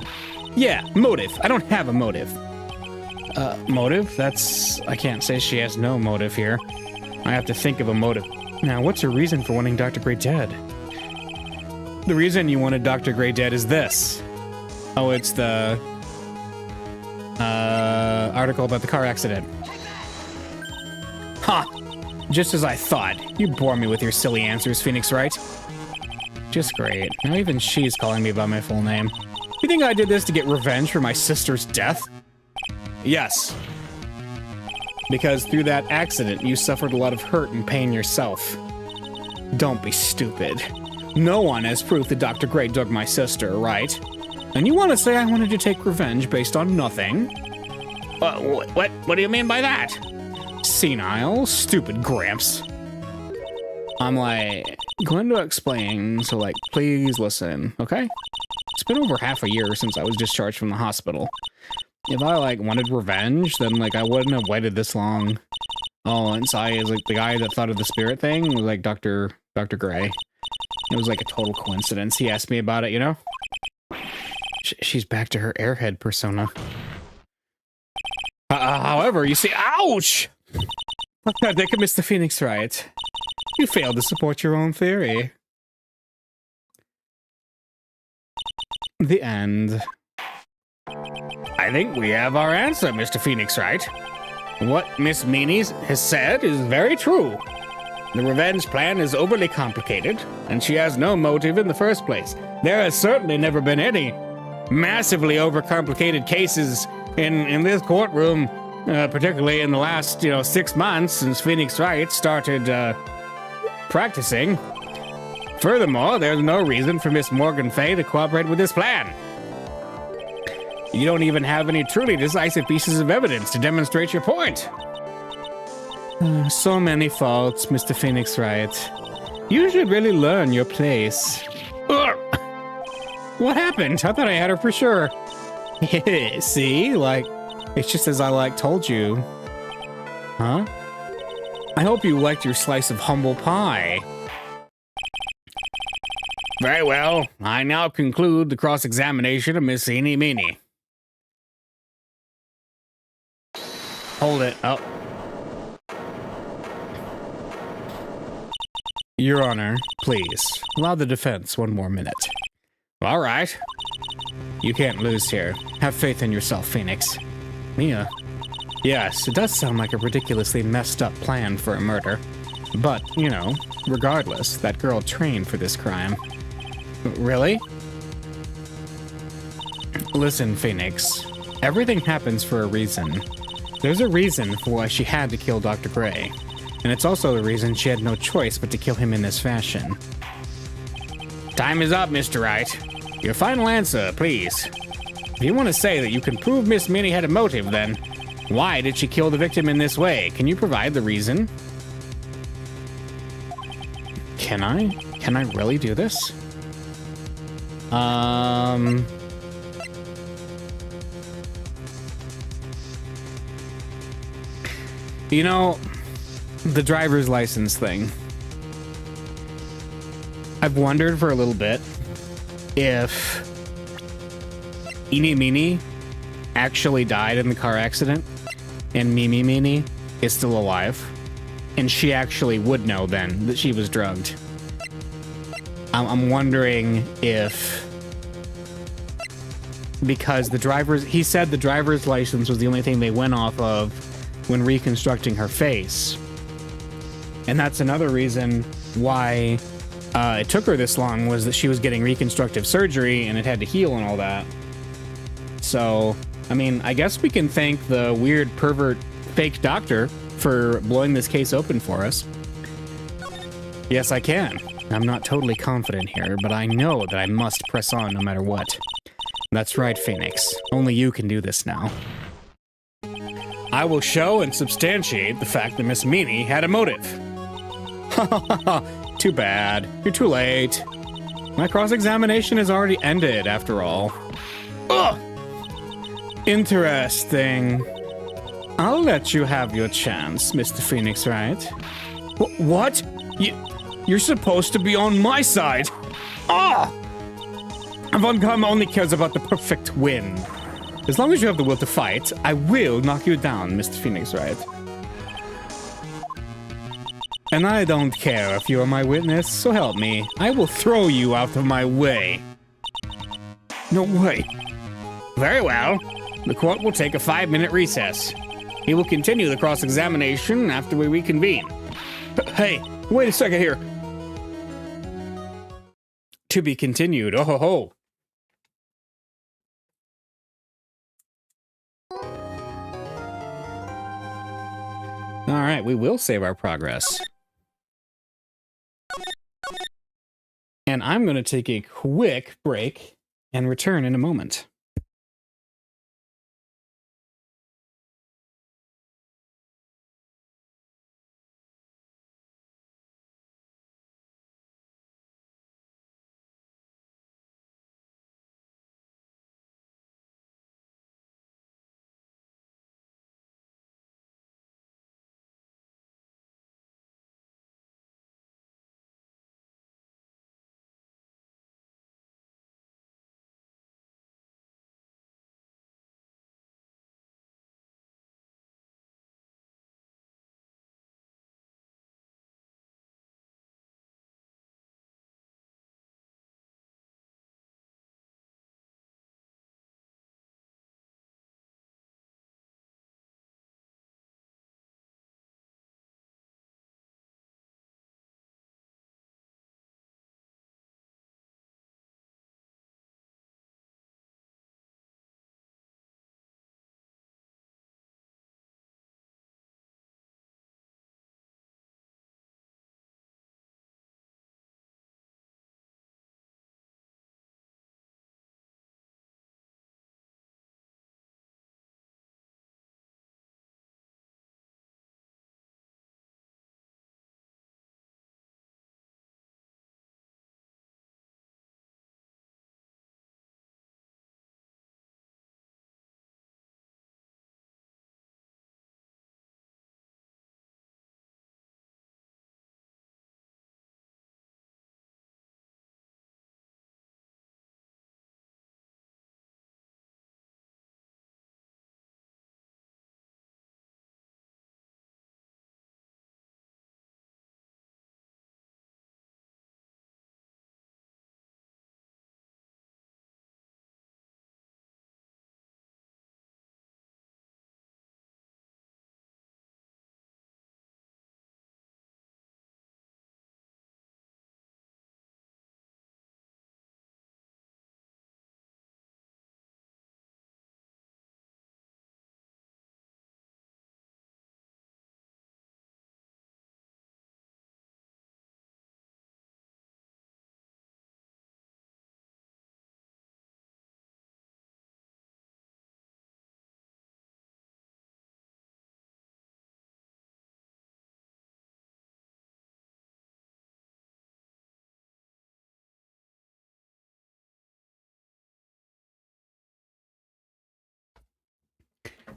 Yeah, motive. I don't have a motive. Motive? I can't say she has no motive here. I have to think of a motive. Now, what's her reason for wanting Dr. Gray dead? The reason you wanted Dr. Gray dead is this. Oh, it's the article about the car accident. Ha! Just as I thought. You bore me with your silly answers, Phoenix Wright. Just great. Now even she's calling me by my full name. You think I did this to get revenge for my sister's death? Yes. Because through that accident, you suffered a lot of hurt and pain yourself. Don't be stupid. No one has proof that Dr. Gray dug my sister, right? And you want to say I wanted to take revenge based on nothing? What do you mean by that? Senile, stupid Gramps. I'm like, going to explain, so like, please listen, okay? It's been over half a year since I was discharged from the hospital. If I like wanted revenge, then like I wouldn't have waited this long. Oh, and Sai is like the guy that thought of the spirit thing was like Dr. Gray. It was like a total coincidence. He asked me about it, you know? She's back to her airhead persona. However, you see, ouch! I think Mr. Phoenix Wright. You failed to support your own theory. The end. I think we have our answer, Mr. Phoenix Wright. What Miss Meanie has said is very true. The revenge plan is overly complicated, and she has no motive in the first place. There has certainly never been any massively overcomplicated cases in this courtroom, particularly in the last, 6 months since Phoenix Wright started practicing. Furthermore, there's no reason for Miss Morgan Fay to cooperate with this plan. You don't even have any truly decisive pieces of evidence to demonstrate your point. So many faults, Mr. Phoenix Wright. You should really learn your place. What happened? I thought I had her for sure. See? It's just as I told you. Huh? I hope you liked your slice of humble pie. Very well. I now conclude the cross-examination of Miss Eenie Meenie. Hold it. Oh. Your Honor, please, allow the defense one more minute. All right. You can't lose here. Have faith in yourself, Phoenix. Mia. Yes, it does sound like a ridiculously messed up plan for a murder. But, regardless, that girl trained for this crime. Really? Listen, Phoenix. Everything happens for a reason. There's a reason for why she had to kill Dr. Gray. And it's also the reason she had no choice but to kill him in this fashion. Time is up, Mr. Wright. Your final answer, please. If you want to say that you can prove Miss Minnie had a motive, then why did she kill the victim in this way? Can you provide the reason? Can I? Can I really do this? The driver's license thing. I've wondered for a little bit if Eenie Meenie actually died in the car accident and Mimi Meenie is still alive, and she actually would know then that she was drugged. I'm wondering if, because he said the driver's license was the only thing they went off of when reconstructing her face. And that's another reason why it took her this long was that she was getting reconstructive surgery and it had to heal and all that. So, I mean, I guess we can thank the weird pervert fake doctor for blowing this case open for us. Yes, I can. I'm not totally confident here, but I know that I must press on no matter what. That's right, Phoenix. Only you can do this now. I will show and substantiate the fact that Miss Meanie had a motive. Ha ha ha. Too bad. You're too late. My cross-examination is already ended, after all. Ugh! Interesting. I'll let you have your chance, Mr. Phoenix, Wright? What? You're supposed to be on my side! Ah! Von Karma only cares about the perfect win. As long as you have the will to fight, I will knock you down, Mr. Phoenix, Wright? And I don't care if you are my witness, so help me. I will throw you out of my way. No way. Very well. The court will take a 5-minute recess. He will continue the cross-examination after we reconvene. Hey, wait a second here. To be continued. Oh ho ho. All right, we will save our progress. And I'm going to take a quick break and return in a moment.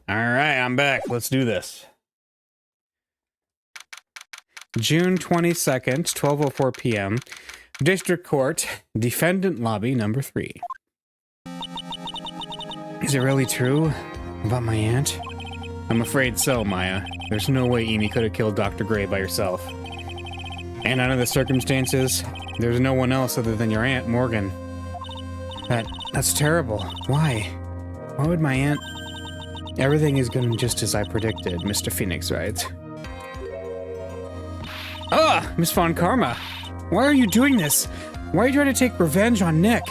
All right, I'm back. Let's do this. June 22nd, 12:04 p.m. District Court, Defendant Lobby number 3. Is it really true about my aunt? I'm afraid so, Maya. There's no way Amy could have killed Dr. Gray by herself. And under the circumstances, there's no one else other than your Aunt Morgan. That's terrible. Why? Why would my aunt... Everything is going just as I predicted, Mr. Phoenix, right? Ah, Miss Von Karma. Why are you doing this? Why are you trying to take revenge on Nick?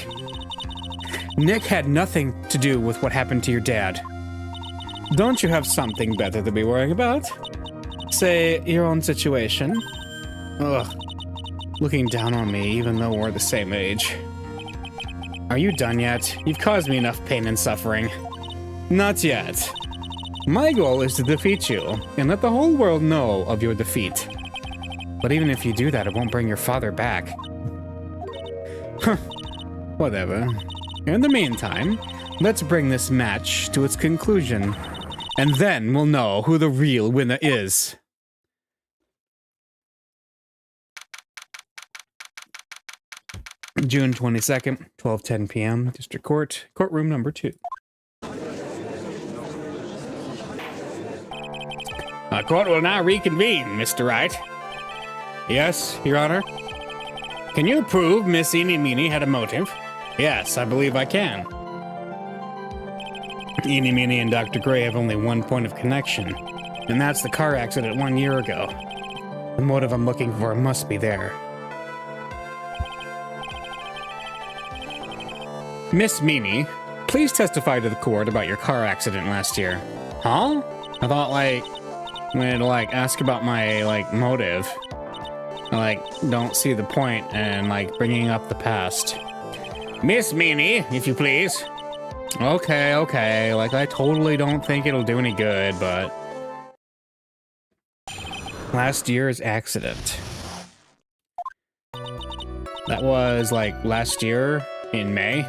Nick had nothing to do with what happened to your dad. Don't you have something better to be worrying about? Say, your own situation. Ugh. Looking down on me even though we're the same age. Are you done yet? You've caused me enough pain and suffering. Not yet. My goal is to defeat you, and let the whole world know of your defeat. But even if you do that, it won't bring your father back. Huh. Whatever. In the meantime, let's bring this match to its conclusion, and then we'll know who the real winner is. June 22nd, 12:10 p.m., District Court, Courtroom number 2. Our court will now reconvene, Mr. Wright. Yes, Your Honor. Can you prove Miss Eenie Meenie had a motive? Yes, I believe I can. Eenie Meenie and Dr. Gray have only one point of connection, and that's the car accident 1 year ago. The motive I'm looking for must be there. Miss Meenie, please testify to the court about your car accident last year. Huh? I thought, when ask about my, motive. I, don't see the point in, bringing up the past. Miss Meenie, if you please. Okay. I totally don't think it'll do any good, but... Last year's accident. That was, last year in May.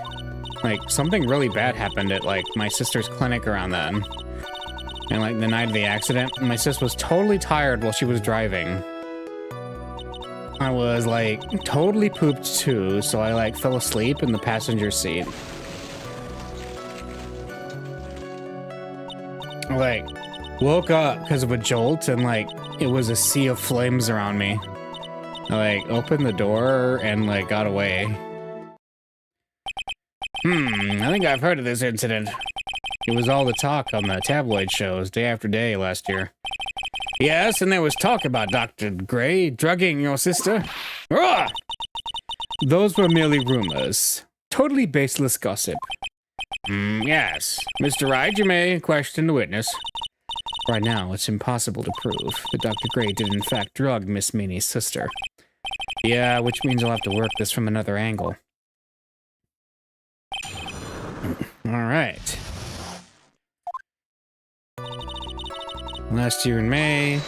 Something really bad happened at, my sister's clinic around then. And, the night of the accident, my sis was totally tired while she was driving. I was, totally pooped too, so I, fell asleep in the passenger seat. Woke up because of a jolt, and, it was a sea of flames around me. I, opened the door and, got away. I think I've heard of this incident. It was all the talk on the tabloid shows day after day last year. Yes, and there was talk about Dr. Gray drugging your sister. Roar! Those were merely rumors. Totally baseless gossip. Yes. Mr. Wright, you may question the witness. Right now, it's impossible to prove that Dr. Gray did in fact drug Miss Meanie's sister. Yeah, which means I'll have to work this from another angle. Alright. Last year in May...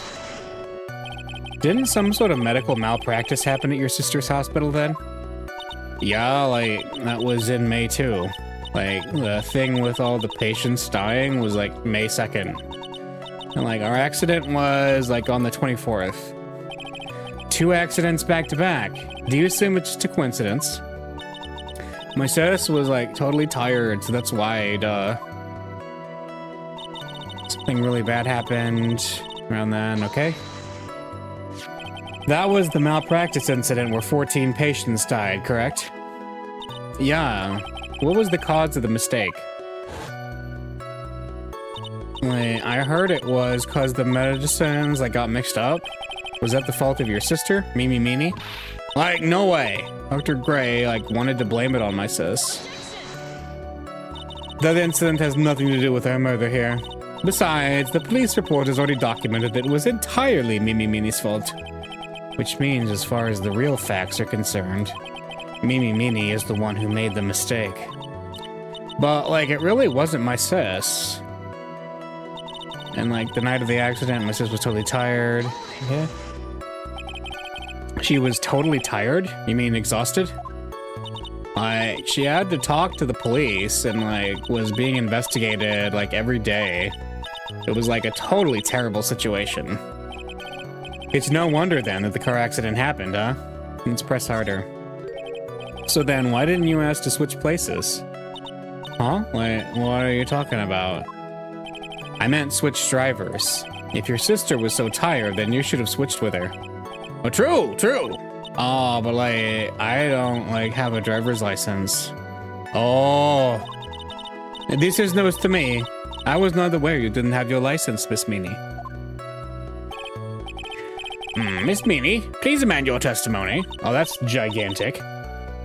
Didn't some sort of medical malpractice happen at your sister's hospital then? Yeah, that was in May too. The thing with all the patients dying was May 2nd. And our accident was on the 24th. 2 accidents back to back. Do you assume it's just a coincidence? My sis was totally tired, so that's why, something really bad happened around then, okay? That was the malpractice incident where 14 patients died, correct? Yeah. What was the cause of the mistake? I heard it was because the medicines, got mixed up. Was that the fault of your sister, Mimi Meanie? No way. Dr. Gray, wanted to blame it on my sis. That incident has nothing to do with our murder here. Besides, the police report has already documented that it was entirely Mimi Meanie's fault. Which means, as far as the real facts are concerned, Mimi Meanie is the one who made the mistake. But, it really wasn't my sis. And, the night of the accident, my sis was totally tired. Yeah. She was totally tired? You mean exhausted? She had to talk to the police and, was being investigated, every day. It was, a totally terrible situation. It's no wonder, then, that the car accident happened, huh? Let's press harder. So then, why didn't you ask to switch places? Huh? What are you talking about? I meant switch drivers. If your sister was so tired, then you should have switched with her. Oh, true! Oh, but I don't have a driver's license. Oh. This is news to me. I was not aware you didn't have your license, Miss Meanie. Miss Meanie, please amend your testimony. Oh, that's gigantic.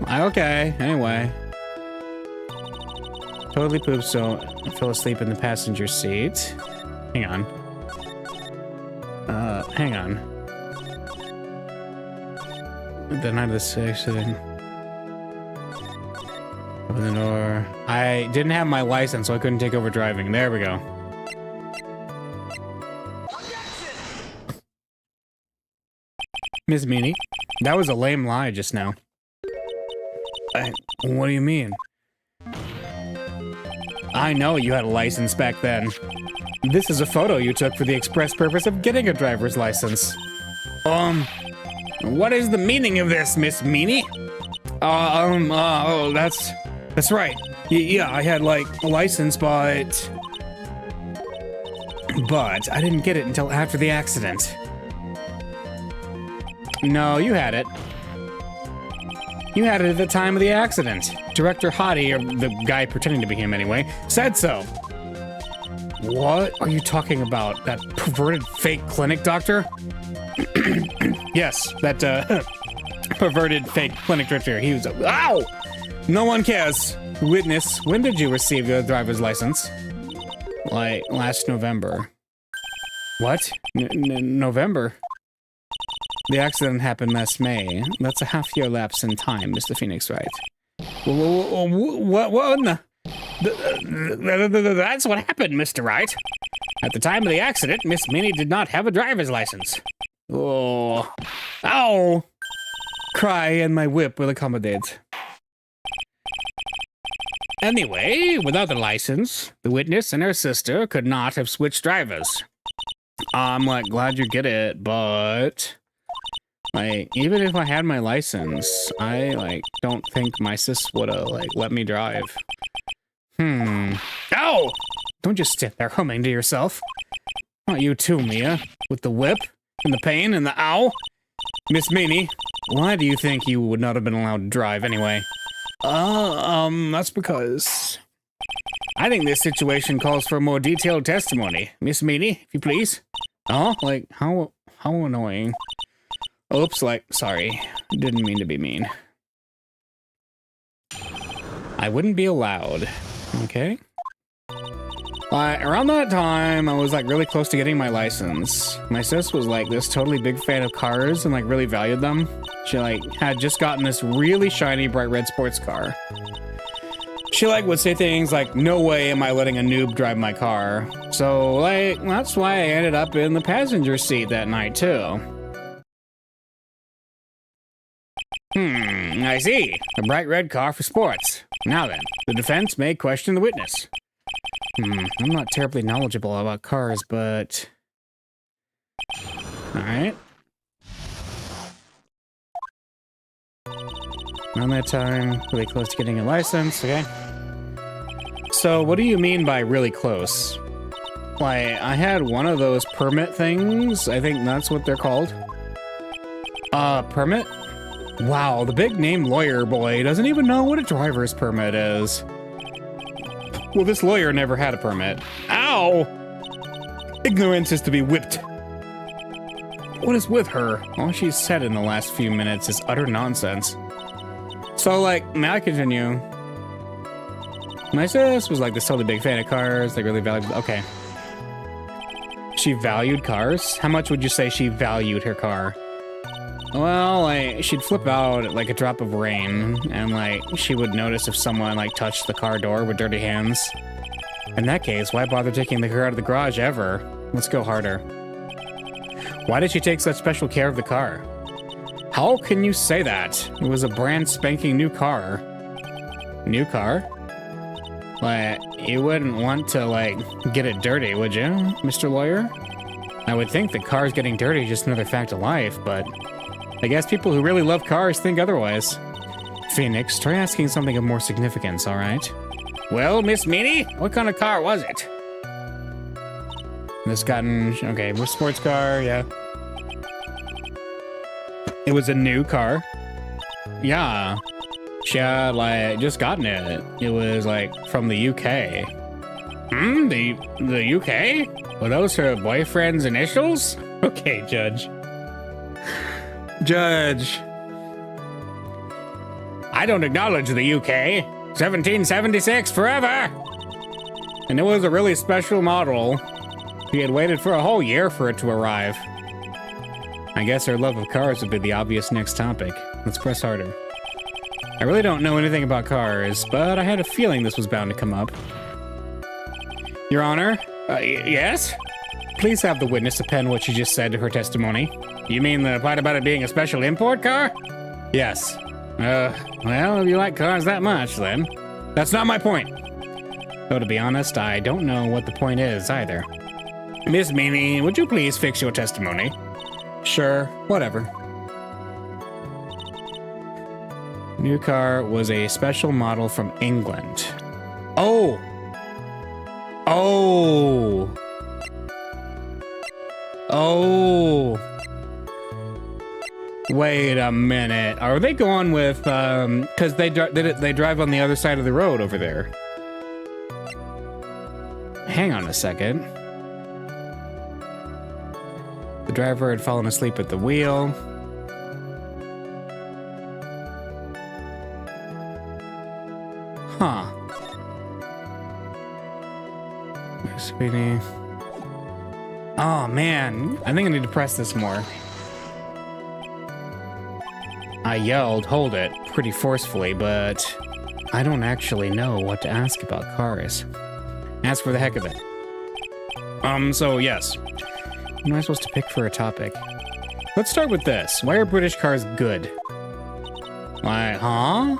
Okay, anyway. Totally pooped, so I fell asleep in the passenger seat. Hang on. Hang on. The night of this accident. Open the door. I didn't have my license, so I couldn't take over driving. There we go. Miss Meanie, that was a lame lie just now. What do you mean? I know you had a license back then. This is a photo you took for the express purpose of getting a driver's license. What is the meaning of this, Miss Meanie? Oh, that's right. Yeah, I had, like, a license, but I didn't get it until after the accident. No, you had it. You had it at the time of the accident. Director Hottie, or the guy pretending to be him anyway, said so. What are you talking about? That perverted fake clinic doctor? Yes, that perverted fake clinic director. He was ow! No one cares. Witness, when did you receive your driver's license? Like, last November. What? November? The accident happened last May. That's a half-year lapse in time, Mr. Phoenix Wright. What in the... That's what happened, Mr. Wright. At the time of the accident, Miss Minnie did not have a driver's license. Oh. Ow! Cry and my whip will accommodate. Anyway, without the license, the witness and her sister could not have switched drivers. I'm, like, glad you get it, but... Like, even if I had my license, I, like, don't think my sis would've, like, let me drive. Ow! Don't just sit there humming to yourself. Not you too, Mia. With the whip, and the pain, and the ow. Miss Meanie, why do you think you would not have been allowed to drive anyway? That's because... I think this situation calls for a more detailed testimony. Miss Meanie, if you please. Oh, like, how annoying. Oops, like, sorry. Didn't mean to be mean. I wouldn't be allowed. Okay. Around that time, I was, like, really close to getting my license. My sis was, like, this totally big fan of cars and, like, really valued them. She, like, had just gotten this really shiny bright red sports car. She, like, would say things like, no way am I letting a noob drive my car. So, like, that's why I ended up in the passenger seat that night, too. I see. A bright red car for sports. Now then, the defense may question the witness. I'm not terribly knowledgeable about cars, but... Alright. Around that time, really close to getting a license, okay? So, what do you mean by really close? Like, I had one of those permit things. I think that's what they're called. Permit? Wow, the big name lawyer boy doesn't even know what a driver's permit is. Well, this lawyer never had a permit. Ow! Ignorance is to be whipped. What is with her? All she's said in the last few minutes is utter nonsense. So, like, may I continue? My sis was like this totally big fan of cars, like really valued. Okay. She valued cars? How much would you say she valued her car? Well, like, she'd flip out at, like, a drop of rain, and, like, she would notice if someone, like, touched the car door with dirty hands. In that case, why bother taking the car out of the garage ever? Let's go harder. Why did she take such special care of the car? How can you say that? It was a brand spanking new car. New car? Like, you wouldn't want to, like, get it dirty, would you, Mr. Lawyer? I would think the car's getting dirty is just another fact of life, but... I guess people who really love cars think otherwise. Phoenix, try asking something of more significance, all right? Well, Miss Meanie, what kind of car was it? This gotten... Okay, sports car, yeah. It was a new car. Yeah. She had, like, just gotten it. It was, like, from the UK. The UK? Were those her boyfriend's initials? Okay, Judge. Judge. I don't acknowledge the UK. 1776 forever. And it was a really special model. He had waited for a whole year for it to arrive. I guess our love of cars would be the obvious next topic. Let's press harder. I really don't know anything about cars, but I had a feeling this was bound to come up. Your Honor? Yes? Please have the witness append what she just said to her testimony. You mean the part about it being a special import car? Yes. Well, if you like cars that much, then. That's not my point. Though, to be honest, I don't know what the point is, either. Miss Meany, would you please fix your testimony? Sure, whatever. New car was a special model from England. Oh! Oh! Oh! Wait a minute. Are they going with, because they drive on the other side of the road over there. Hang on a second. The driver had fallen asleep at the wheel. Huh. Sweetie. Oh, man. I think I need to press this more. I yelled, hold it, pretty forcefully, but I don't actually know what to ask about cars. Ask for the heck of it. So yes. What am I supposed to pick for a topic? Let's start with this. Why are British cars good? Why, huh?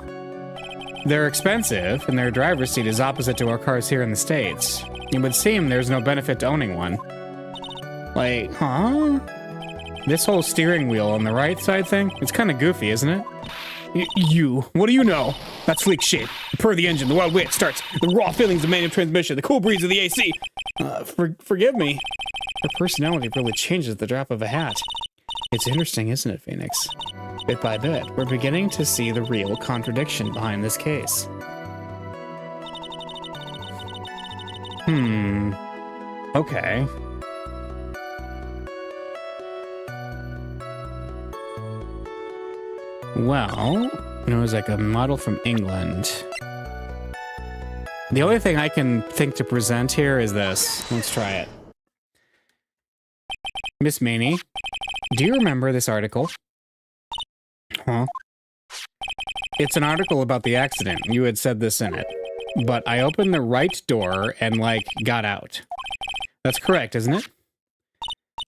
They're expensive, and their driver's seat is opposite to our cars here in the States. It would seem there's no benefit to owning one. Like, huh? This whole steering wheel on the right side thing, it's kind of goofy, isn't it? What do you know? That sleek shape, the purr of the engine, the wild way it starts, the raw feelings of manual transmission, the cool breeze of the AC. Forgive me. Her personality really changes at the drop of a hat. It's interesting, isn't it, Phoenix? Bit by bit, we're beginning to see the real contradiction behind this case. Okay. Well, it was like a model from England. The only thing I can think to present here is this. Let's try it. Miss Meany, do you remember this article? Huh? It's an article about the accident. You had said this in it. But I opened the right door and, like, got out. That's correct, isn't it?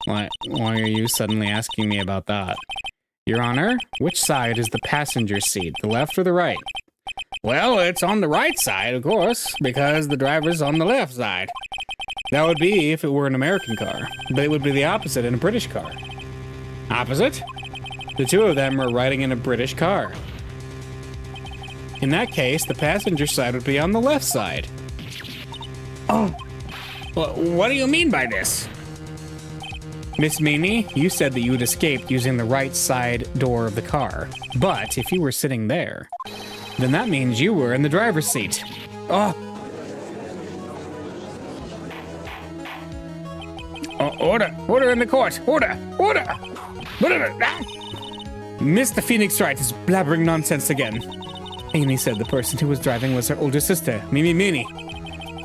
Why are you suddenly asking me about that? Your Honor, which side is the passenger seat, the left or the right? Well, it's on the right side, of course, because the driver's on the left side. That would be if it were an American car, but it would be the opposite in a British car. Opposite? The two of them are riding in a British car. In that case, the passenger side would be on the left side. Oh, well, what do you mean by this? Miss Meany, you said that you had escaped using the right side door of the car. But if you were sitting there, then that means you were in the driver's seat. Oh. Order in the court. Order. Mr. Phoenix Wright is blabbering nonsense again. Amy said the person who was driving was her older sister, Mimi Meany.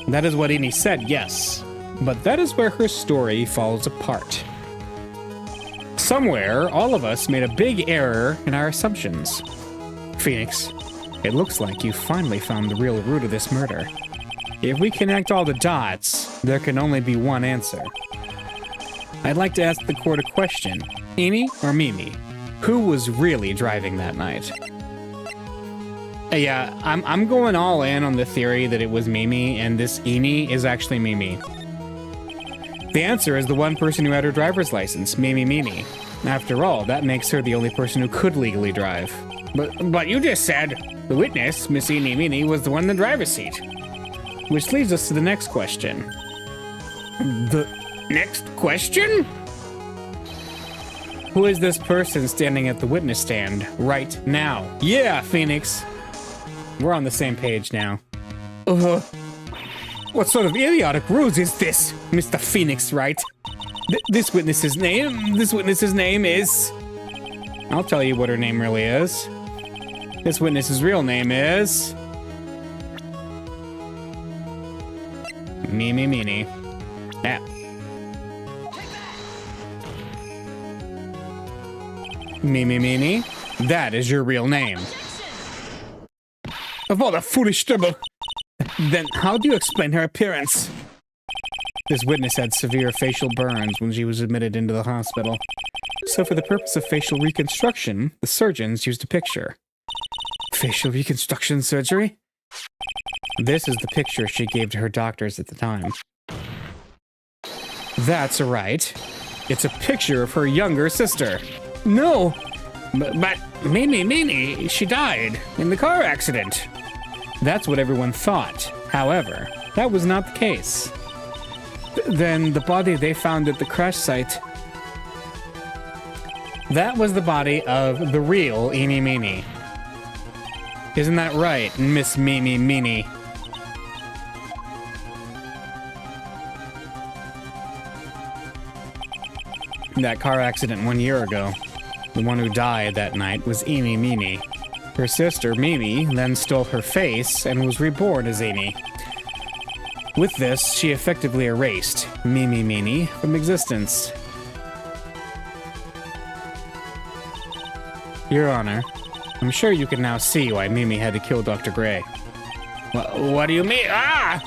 That is what Amy said, yes. But that is where her story falls apart. Somewhere, all of us made a big error in our assumptions. Phoenix, it looks like you finally found the real root of this murder. If we connect all the dots, there can only be one answer. I'd like to ask the court a question. Amy or Mimi? Who was really driving that night? Yeah, I'm going all in on the theory that it was Mimi, and this Amy is actually Mimi. The answer is the one person who had her driver's license, Mimi Meany. After all, that makes her the only person who could legally drive. But you just said the witness, Miss Amy Meany, was the one in the driver's seat. Which leads us to the next question. The next question? Who is this person standing at the witness stand right now? Yeah, Phoenix. We're on the same page now. What sort of idiotic ruse is this, Mr. Phoenix Wright? This witness's name is... I'll tell you what her name really is. This witness's real name is... Mimi Meanie. Yeah. Mimi Meanie, that is your real name. Of all the foolish dribble. Then how do you explain her appearance? This witness had severe facial burns when she was admitted into the hospital. So for the purpose of facial reconstruction, the surgeons used a picture. Facial reconstruction surgery? This is the picture she gave to her doctors at the time. That's right. It's a picture of her younger sister. No! But Mimi Meanie, she died in the car accident. That's what everyone thought. However, that was not the case. Then the body they found at the crash site, that was the body of the real Mimi Meanie. Isn't that right, Miss Mimi Meanie? That car accident 1 year ago, the one who died that night was Mimi Meanie. Her sister, Mimi, then stole her face and was reborn as Amy. With this, she effectively erased Mimi Meanie from existence. Your Honor, I'm sure you can now see why Mimi had to kill Dr. Gray. What do you mean? Ah!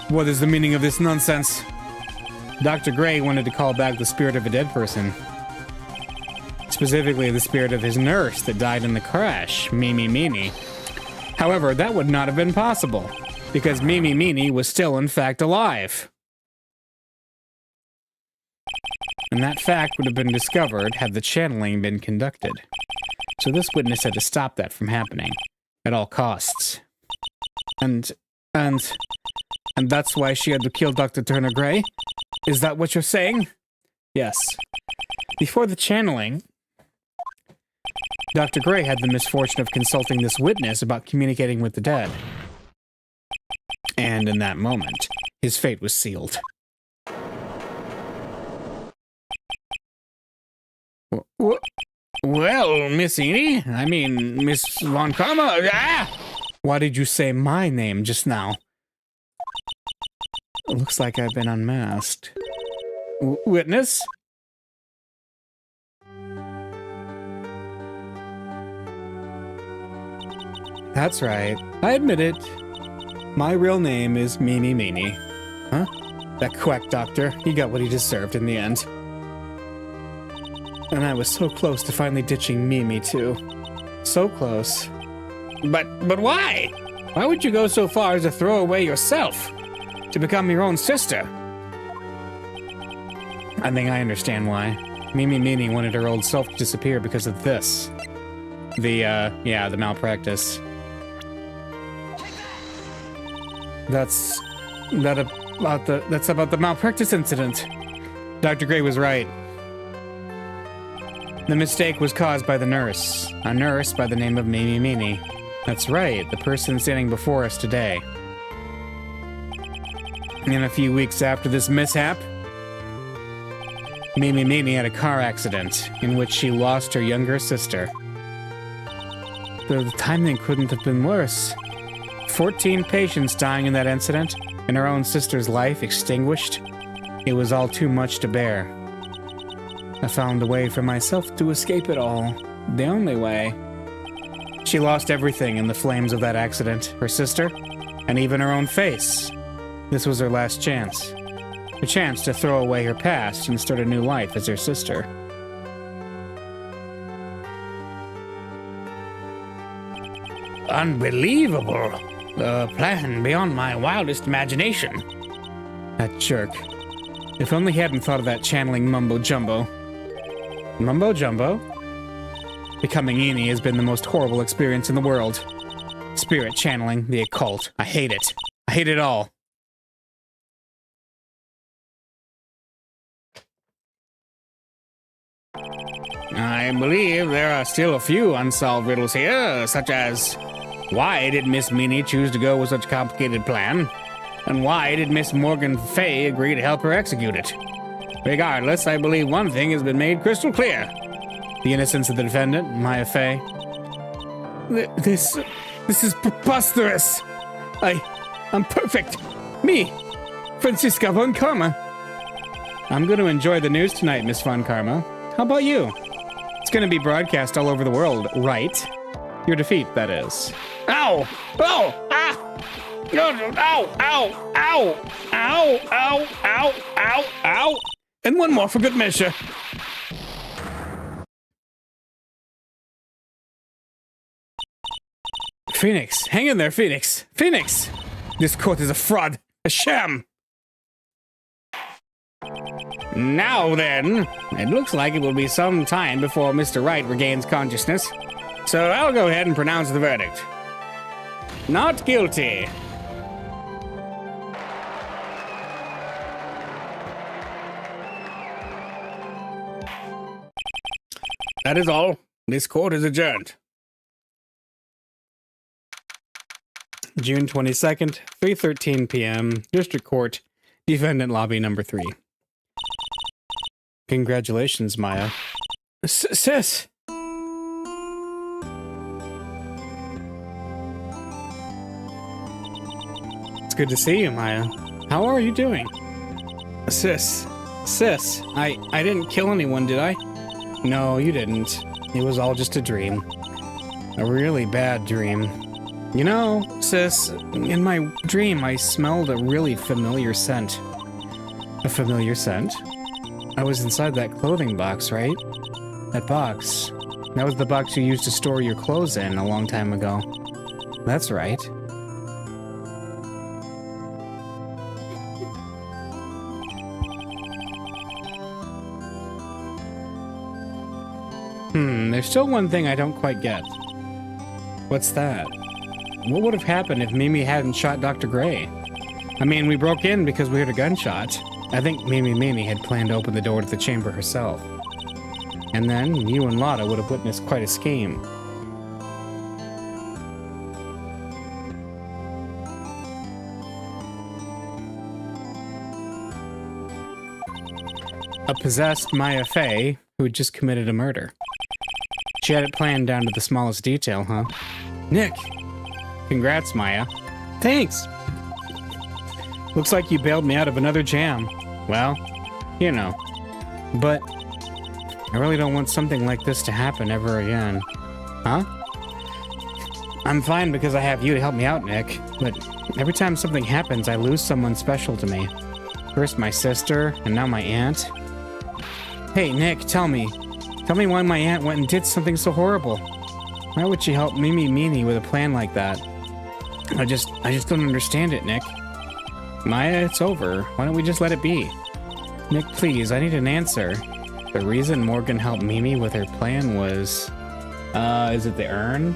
What is the meaning of this nonsense? Dr. Gray wanted to call back the spirit of a dead person. Specifically, the spirit of his nurse that died in the crash, Mimi Meanie. However, that would not have been possible, because Mimi Meanie was still, in fact, alive. And that fact would have been discovered had the channeling been conducted. So this witness had to stop that from happening, at all costs. And that's why she had to kill Dr. Turner Gray? Is that what you're saying? Yes. Before the channeling, Dr. Gray had the misfortune of consulting this witness about communicating with the dead. And in that moment, his fate was sealed. Well, Miss Eni, I mean, Miss Von Karma, Why did you say my name just now? Looks like I've been unmasked. Witness? That's right. I admit it. My real name is Mimi Meanie. Huh? That quack doctor, he got what he deserved in the end. And I was so close to finally ditching Mimi, too. So close. But why? Why would you go so far as to throw away yourself? To become your own sister? I think I understand why. Mimi Meanie wanted her old self to disappear because of this. The malpractice. That's about the malpractice incident. Dr. Gray was right. The mistake was caused by the nurse. A nurse by the name of Mimi Meanie. That's right, the person standing before us today. And a few weeks after this mishap, Mimi Meanie had a car accident in which she lost her younger sister. The timing couldn't have been worse. 14 patients dying in that incident, and her own sister's life extinguished. It was all too much to bear. I found a way for myself to escape it all. The only way. She lost everything in the flames of that accident. Her sister, and even her own face. This was her last chance. A chance to throw away her past and start a new life as her sister. Unbelievable. A plan beyond my wildest imagination. That jerk. If only he hadn't thought of that channeling mumbo-jumbo. Mumbo-jumbo? Becoming Eni has been the most horrible experience in the world. Spirit channeling, the occult. I hate it. I hate it all. I believe there are still a few unsolved riddles here, such as... Why did Miss Meanie choose to go with such a complicated plan? And why did Miss Morgan Fay agree to help her execute it? Regardless, I believe one thing has been made crystal clear. The innocence of the defendant, Maya Fey. This is preposterous. I'm perfect. Me, Franziska von Karma. I'm going to enjoy the news tonight, Miss von Karma. How about you? It's going to be broadcast all over the world, right? Your defeat, that is. Ow! Oh! Ah! No, no, ow! Ow! Ow! Ow! Ow! Ow! Ow! Ow! And one more for good measure. Phoenix, hang in there, Phoenix. Phoenix! This court is a fraud, a sham. Now then, it looks like it will be some time before Mr. Wright regains consciousness. So I'll go ahead and pronounce the verdict. Not guilty. That is all. This court is adjourned. June 22nd, 3:13 p.m. District Court, Defendant Lobby number 3. Congratulations, Maya. Sis! It's good to see you, Maya. How are you doing? Sis, I didn't kill anyone, did I? No, you didn't. It was all just a dream. A really bad dream. You know, sis, in my dream I smelled a really familiar scent. A familiar scent? I was inside that clothing box, right? That box. That was the box you used to store your clothes in a long time ago. That's right. There's still one thing I don't quite get. What's that? What would have happened if Mimi hadn't shot Dr. Gray? I mean, we broke in because we heard a gunshot. I think Mimi had planned to open the door to the chamber herself. And then you and Lotta would have witnessed quite a scheme. A possessed Maya Fey who had just committed a murder. She had it planned down to the smallest detail, huh? Nick! Congrats, Maya. Thanks! Looks like you bailed me out of another jam. Well, you know. But I really don't want something like this to happen ever again. Huh? I'm fine because I have you to help me out, Nick. But every time something happens, I lose someone special to me. First my sister, and now my aunt. Hey, Nick, tell me. Tell me why my aunt went and did something so horrible. Why would she help Mimi Meanie with a plan like that? I just don't understand it, Nick. Maya, it's over. Why don't we just let it be? Nick, please, I need an answer. The reason Morgan helped Mimi with her plan was... is it the urn?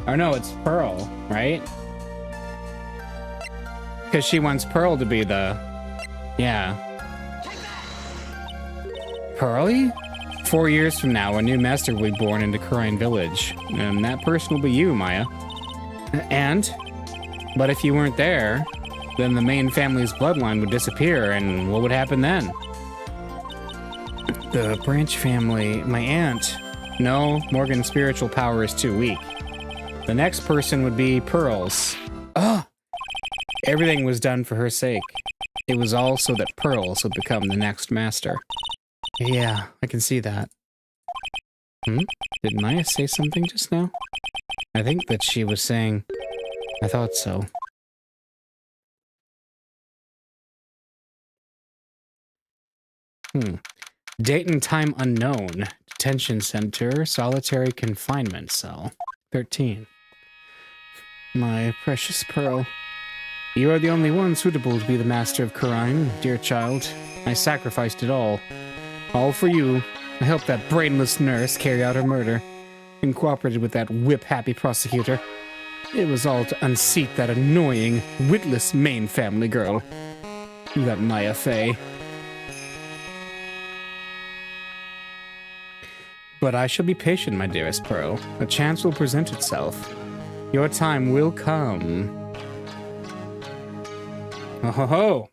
Or no, it's Pearl, right? Because she wants Pearl to be the... Yeah. Pearly? 4 years from now, a new master will be born into Kurine Village. And that person will be you, Maya. But if you weren't there, then the main family's bloodline would disappear, and what would happen then? The branch family, my aunt. No, Morgan's spiritual power is too weak. The next person would be Pearl's. Ah! Everything was done for her sake. It was all so that Pearls would become the next master. Yeah, I can see that. Did Maya say something just now? I think that she was saying... I thought so. Date and time unknown. Detention center, solitary confinement cell. 13. My precious Pearl. You are the only one suitable to be the master of Kurine, dear child. I sacrificed it all. All for you. I helped that brainless nurse carry out her murder, and cooperated with that whip-happy prosecutor. It was all to unseat that annoying, witless main family girl. That Maya Fey. But I shall be patient, my dearest Pearl. A chance will present itself. Your time will come. Oh ho ho!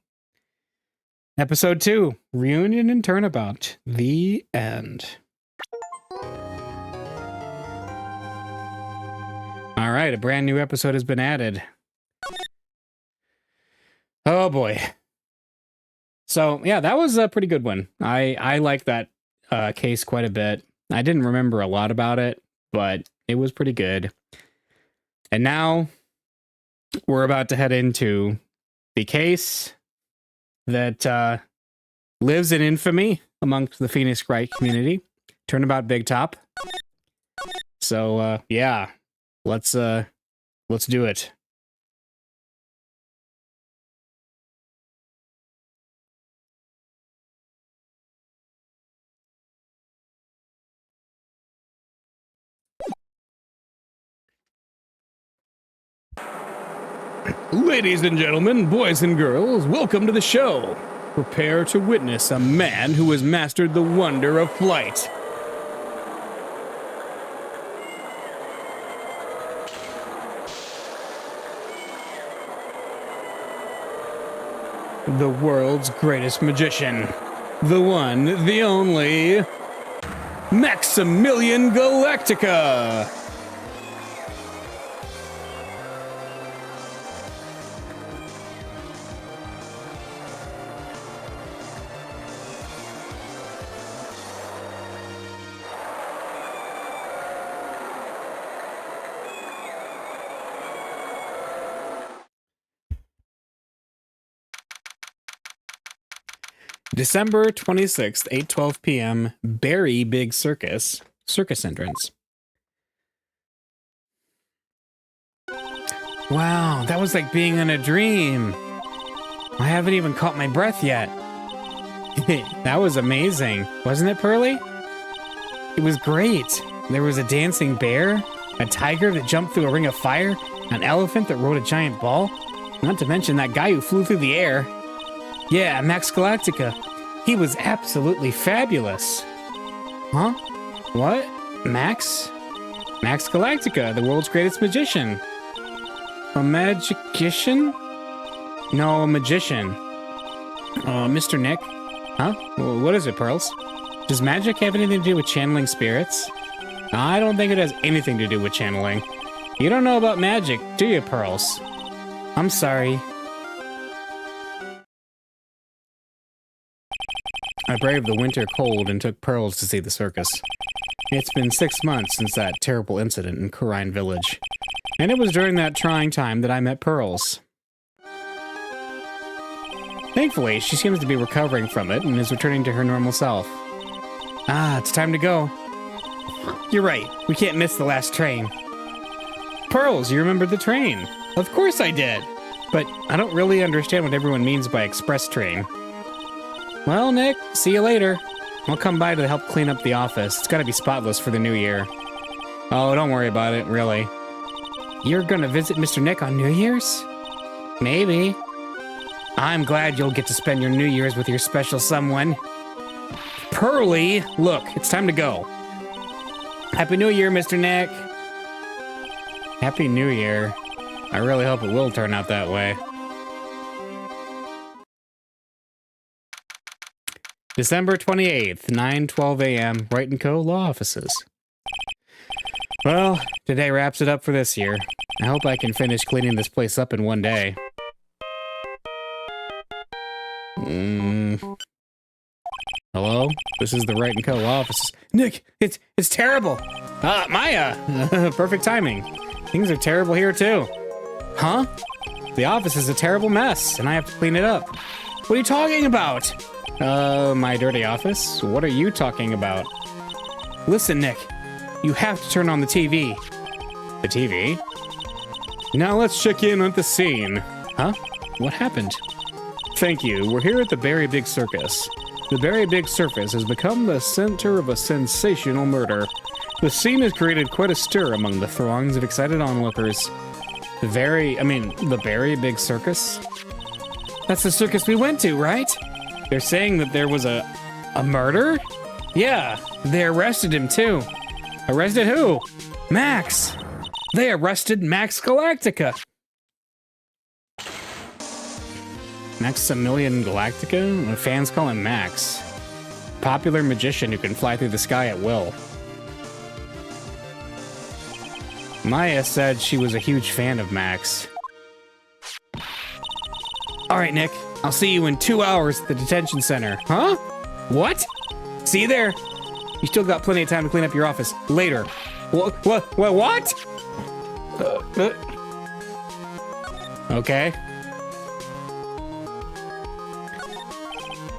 Episode 2, Reunion and Turnabout. The end. All right, a brand new episode has been added. Oh boy. So yeah, that was a pretty good one. I like that case quite a bit. I didn't remember a lot about it, but it was pretty good. And now we're about to head into the case that lives in infamy amongst the Phoenix Wright community. Turnabout Big Top. So yeah, let's do it. Ladies and gentlemen, boys and girls, welcome to the show. Prepare to witness a man who has mastered the wonder of flight. The world's greatest magician. The one, the only, Maximilian Galactica! December 26th, 8:12 p.m., Berry Big Circus entrance. Wow, that was like being in a dream. I haven't even caught my breath yet. That was amazing. Wasn't it, Pearly? It was great. There was a dancing bear, a tiger that jumped through a ring of fire, an elephant that rode a giant ball, not to mention that guy who flew through the air. Yeah, Max Galactica. He was absolutely fabulous. Huh? What? Max? Max Galactica, the world's greatest magician. A magician? No, a magician. Mr. Nick? Huh? What is it, Pearls? Does magic have anything to do with channeling spirits? I don't think it has anything to do with channeling. You don't know about magic, do you, Pearls? I'm sorry. I braved the winter cold and took Pearls to see the circus. It's been 6 months since that terrible incident in Kurine Village, and it was during that trying time that I met Pearls. Thankfully, she seems to be recovering from it and is returning to her normal self. Ah, it's time to go. You're right, we can't miss the last train. Pearls, you remembered the train. Of course I did, but I don't really understand what everyone means by express train. Well, Nick, see you later. I'll come by to help clean up the office. It's gotta be spotless for the new year. Oh, don't worry about it, really. You're gonna visit Mr. Nick on New Year's? Maybe. I'm glad you'll get to spend your New Year's with your special someone. Pearly, look, it's time to go. Happy New Year, Mr. Nick. Happy New Year. I really hope it will turn out that way. December 28th, 9:12 a.m., Wright & Co. Law Offices. Well, today wraps it up for this year. I hope I can finish cleaning this place up in one day. Hello? This is the Wright & Co. Law Offices. Nick, it's terrible! Maya! Perfect timing. Things are terrible here, too. Huh? The office is a terrible mess, and I have to clean it up. What are you talking about? My dirty office? What are you talking about? Listen, Nick. You have to turn on the TV. The TV? Now let's check in at the scene. Huh? What happened? Thank you. We're here at the Berry Big Circus. The Berry Big Circus has become the center of a sensational murder. The scene has created quite a stir among the throngs of excited onlookers. The Berry Big Circus? That's the circus we went to, right? They're saying that there was a murder? Yeah, they arrested him too. Arrested who? Max. They arrested Max Galactica. Maximilian Galactica? Fans call him Max. Popular magician who can fly through the sky at will. Maya said she was a huge fan of Max. All right, Nick. I'll see you in 2 hours at the detention center. Huh? What? See you there. You still got plenty of time to clean up your office. Later. What? Okay.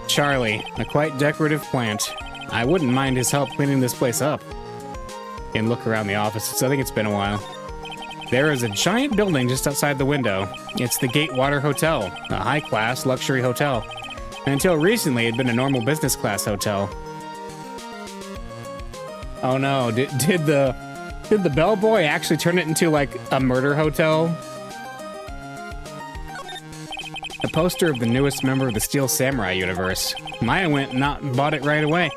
Charlie, a quite decorative plant. I wouldn't mind his help cleaning this place up. And look around the office. I think it's been a while. There is a giant building just outside the window. It's the Gatewater Hotel, a high-class luxury hotel. And until recently, it had been a normal business class hotel. Oh no, did the bellboy actually turn it into like a murder hotel? A poster of the newest member of the Steel Samurai universe. Maya went and bought it right away.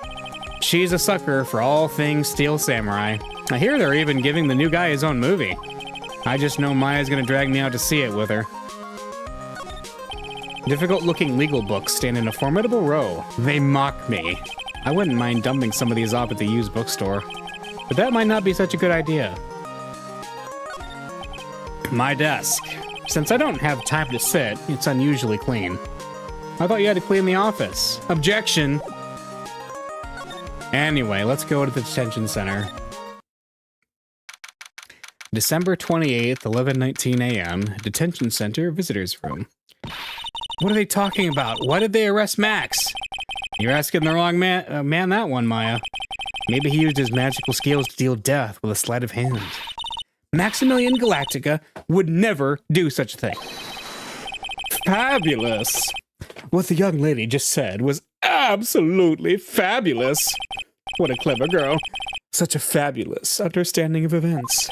She's a sucker for all things Steel Samurai. I hear they're even giving the new guy his own movie. I just know Maya's gonna drag me out to see it with her. Difficult-looking legal books stand in a formidable row. They mock me. I wouldn't mind dumping some of these off at the used bookstore, but that might not be such a good idea. My desk. Since I don't have time to sit, it's unusually clean. I thought you had to clean the office. Objection! Anyway, let's go to the detention center. December 28th, 11:19 a.m. Detention Center Visitors Room. What are they talking about? Why did they arrest Max? You're asking the wrong man that one, Maya. Maybe he used his magical skills to deal death with a sleight of hand. Maximilian Galactica would never do such a thing. Fabulous. What the young lady just said was absolutely fabulous. What a clever girl. Such a fabulous understanding of events.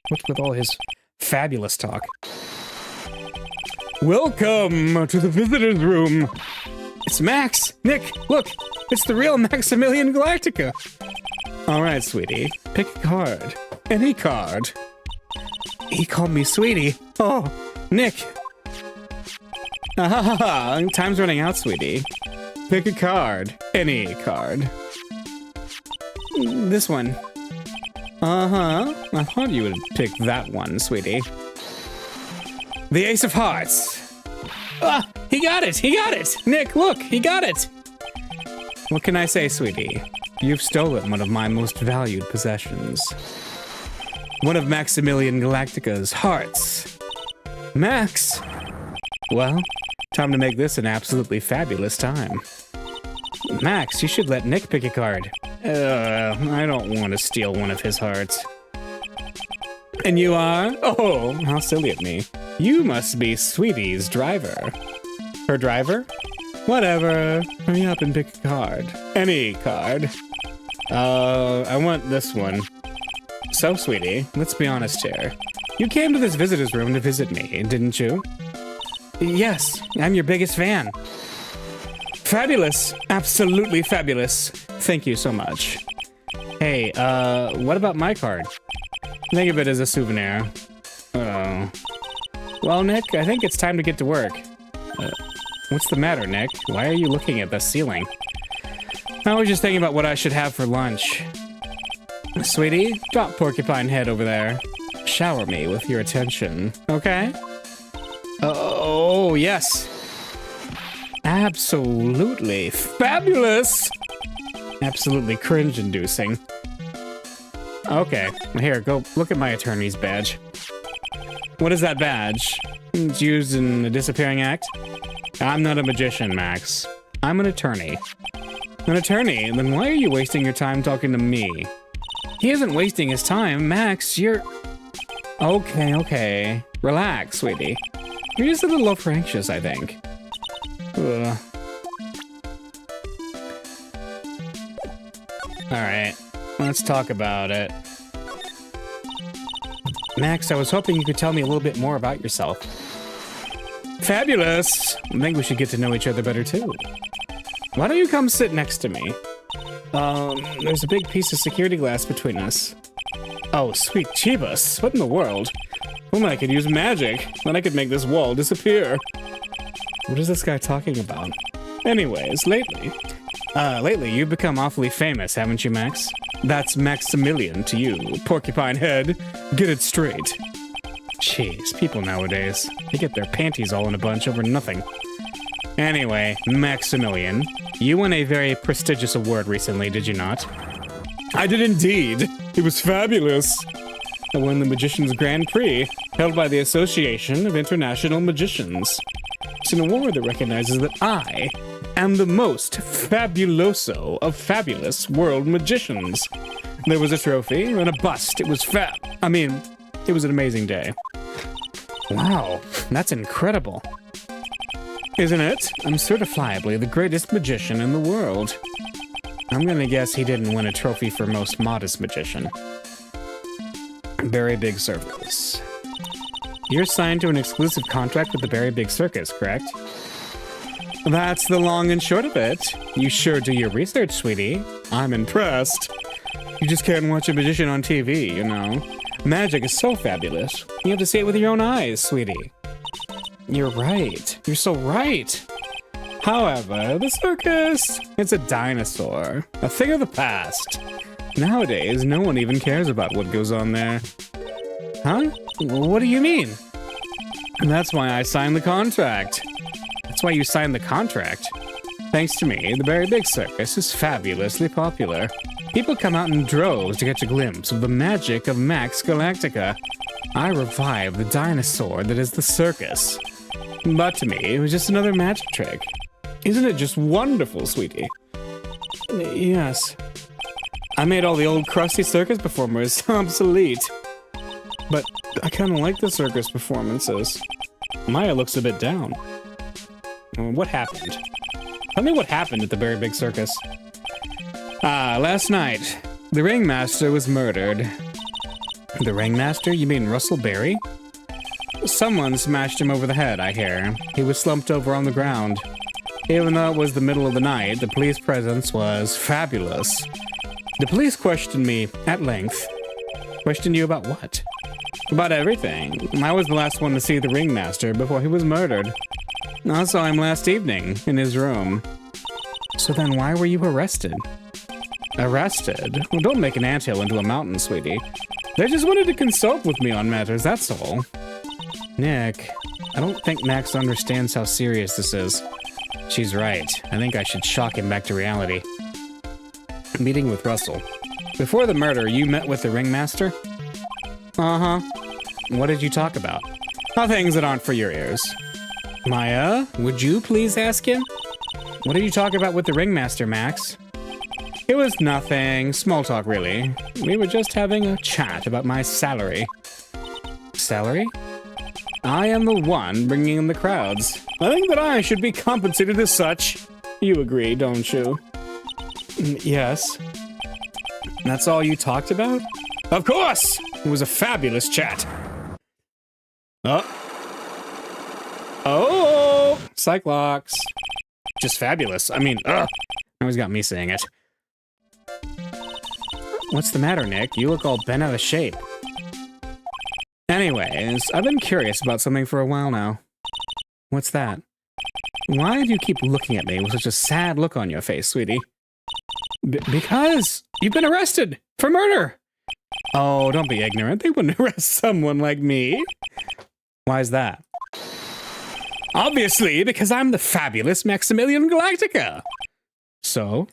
What's with all his fabulous talk? Welcome to the visitor's room. It's Max. Nick, look. It's the real Maximilian Galactica. All right, sweetie. Pick a card. Any card. He called me sweetie. Oh, Nick. Time's running out, sweetie. Pick a card. Any card. This one. I thought you would pick that one, sweetie. The Ace of Hearts. Ah, he got it. He got it. Nick, look, he got it. What can I say, sweetie? You've stolen one of my most valued possessions. One of Maximilian Galactica's hearts. Max. Well, time to make this an absolutely fabulous time. Max, you should let Nick pick a card. I don't want to steal one of his hearts. And you are? Oh, how silly of me. You must be Sweetie's driver. Her driver? Whatever. Hurry up and pick a card. Any card. I want this one. So, Sweetie, let's be honest here. You came to this visitor's room to visit me, didn't you? Yes, I'm your biggest fan. Fabulous. Absolutely fabulous. Thank you so much. Hey, what about my card? Think of it as a souvenir. Oh. Well, Nick, I think it's time to get to work. What's the matter, Nick? Why are you looking at the ceiling? I was just thinking about what I should have for lunch. Sweetie, drop Porcupine Head over there. Shower me with your attention, okay? Oh, yes. Absolutely fabulous. Absolutely cringe-inducing. Okay, here, go look at my attorney's badge. What is that badge? It's used in the disappearing act? I'm not a magician, Max. I'm an attorney. An attorney? Then why are you wasting your time talking to me? He isn't wasting his time. Max, you're... Okay. Relax, sweetie. You're just a little over-anxious, I think. Alright, let's talk about it. Max, I was hoping you could tell me a little bit more about yourself. Fabulous! I think we should get to know each other better, too. Why don't you come sit next to me? There's a big piece of security glass between us. Oh, sweet Chivas, what in the world? Oh, I could use magic. Then I could make this wall disappear. What is this guy talking about? Anyways, lately you've become awfully famous, haven't you, Max? That's Maximilian to you, porcupine head. Get it straight. Jeez, people nowadays, they get their panties all in a bunch over nothing. Anyway, Maximilian, you won a very prestigious award recently, did you not? I did indeed. It was fabulous. I won the Magician's Grand Prix, held by the Association of International Magicians. It's an award that recognizes that I am the most fabuloso of fabulous world magicians. There was a trophy and a bust. It was it was an amazing day. Wow, that's incredible. Isn't it? I'm certifiably the greatest magician in the world. I'm gonna guess he didn't win a trophy for most modest magician. Very Big Circus. You're signed to an exclusive contract with the Very Big Circus, correct? That's the long and short of it. You sure do your research, sweetie. I'm impressed. You just can't watch a magician on TV, you know. Magic is so fabulous. You have to see it with your own eyes, sweetie. You're right. You're so right. However, the circus, it's a dinosaur. A thing of the past. Nowadays, no one even cares about what goes on there. Huh? What do you mean? That's why I signed the contract. That's why you signed the contract. Thanks to me, the Very Big Circus is fabulously popular. People come out in droves to catch a glimpse of the magic of Max Galactica. I revived the dinosaur that is the circus. But to me, it was just another magic trick. Isn't it just wonderful, sweetie? Yes. I made all the old crusty circus performers obsolete. But I kind of like the circus performances. Maya looks a bit down. What happened? Tell me what happened at the Very Big Circus. Last night, the ringmaster was murdered. The ringmaster? You mean Russell Berry? Someone smashed him over the head, I hear. He was slumped over on the ground. Even though it was the middle of the night, the police presence was fabulous. The police questioned me at length. Questioned you about what? About everything. I was the last one to see the ringmaster before he was murdered. I saw him last evening in his room. So then why were you arrested? Arrested? Well, don't make an anthill into a mountain, sweetie. They just wanted to consult with me on matters, that's all. Nick, I don't think Max understands how serious this is. She's right. I think I should shock him back to reality. Meeting with Russell. Before the murder, you met with the ringmaster? Uh-huh. What did you talk about? Things that aren't for your ears. Maya, would you please ask him? What did you talk about with the ringmaster, Max? It was nothing. Small talk, really. We were just having a chat about my salary. Salary? I am the one bringing in the crowds. I think that I should be compensated as such. You agree, don't you? Yes. That's all you talked about? Of course! It was a fabulous chat. Oh! Cyclops. Just fabulous. I mean, ugh. Now he's got me saying it. What's the matter, Nick? You look all bent out of shape. Anyways, I've been curious about something for a while now. What's that? Why do you keep looking at me with such a sad look on your face, sweetie? Because you've been arrested for murder. Oh, don't be ignorant. They wouldn't arrest someone like me. Why is that? Obviously, because I'm the fabulous Maximilian Galactica. So,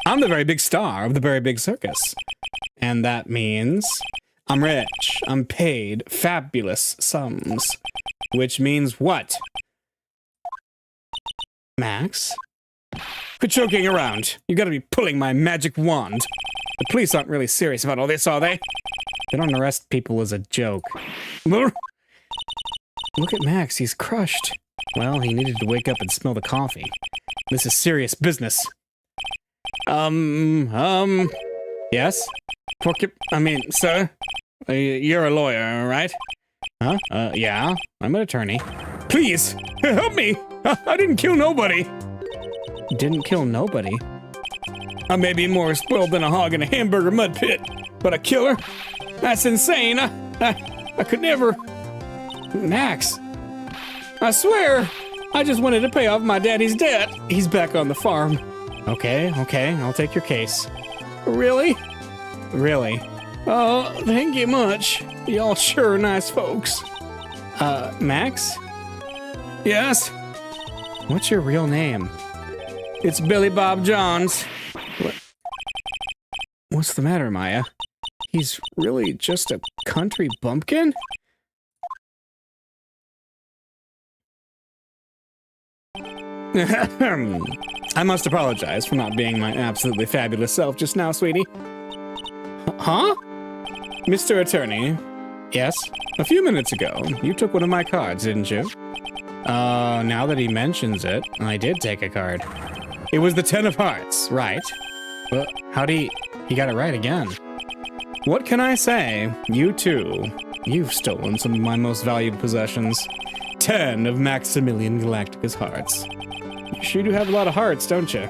I'm the very big star of the Very Big Circus. And that means I'm rich. I'm paid fabulous sums. Which means what? Max? Quit joking around. You gotta be pulling my magic wand. The police aren't really serious about all this, are they? They don't arrest people as a joke. Look at Max, he's crushed. Well, he needed to wake up and smell the coffee. This is serious business. Yes? Sir? You're a lawyer, right? Huh? Yeah, I'm an attorney. Please, help me! I didn't kill nobody! Didn't kill nobody? I may be more spoiled than a hog in a hamburger mud pit, but a killer? That's insane! I could never... Max! I swear! I just wanted to pay off my daddy's debt. He's back on the farm. Okay, I'll take your case. Really? Really? Oh, thank you much. Y'all sure are nice folks. Max? Yes? What's your real name? It's Billy Bob Johns. What's the matter, Maya? He's really just a country bumpkin? I must apologize for not being my absolutely fabulous self just now, sweetie. Huh? Mr. Attorney. Yes? A few minutes ago, you took one of my cards, didn't you? Now that he mentions it, I did take a card. It was the 10 of hearts, right? Well, how'd he got it right again. What can I say? You too. You've stolen some of my most valued possessions. 10 of Maximilian Galactica's hearts. You sure do have a lot of hearts, don't you?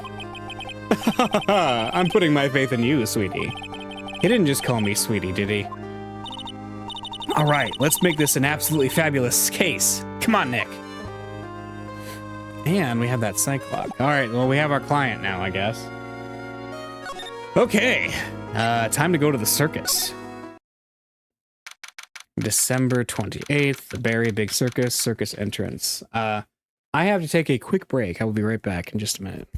I'm putting my faith in you, sweetie. He didn't just call me sweetie, did he? All right, let's make this an absolutely fabulous case. Come on, Nick. And we have that Cyclops. All right, well, we have our client now, I guess. Okay, time to go to the circus. December 28th, the Berry Big Circus entrance. I have to take a quick break. I will be right back in just a minute.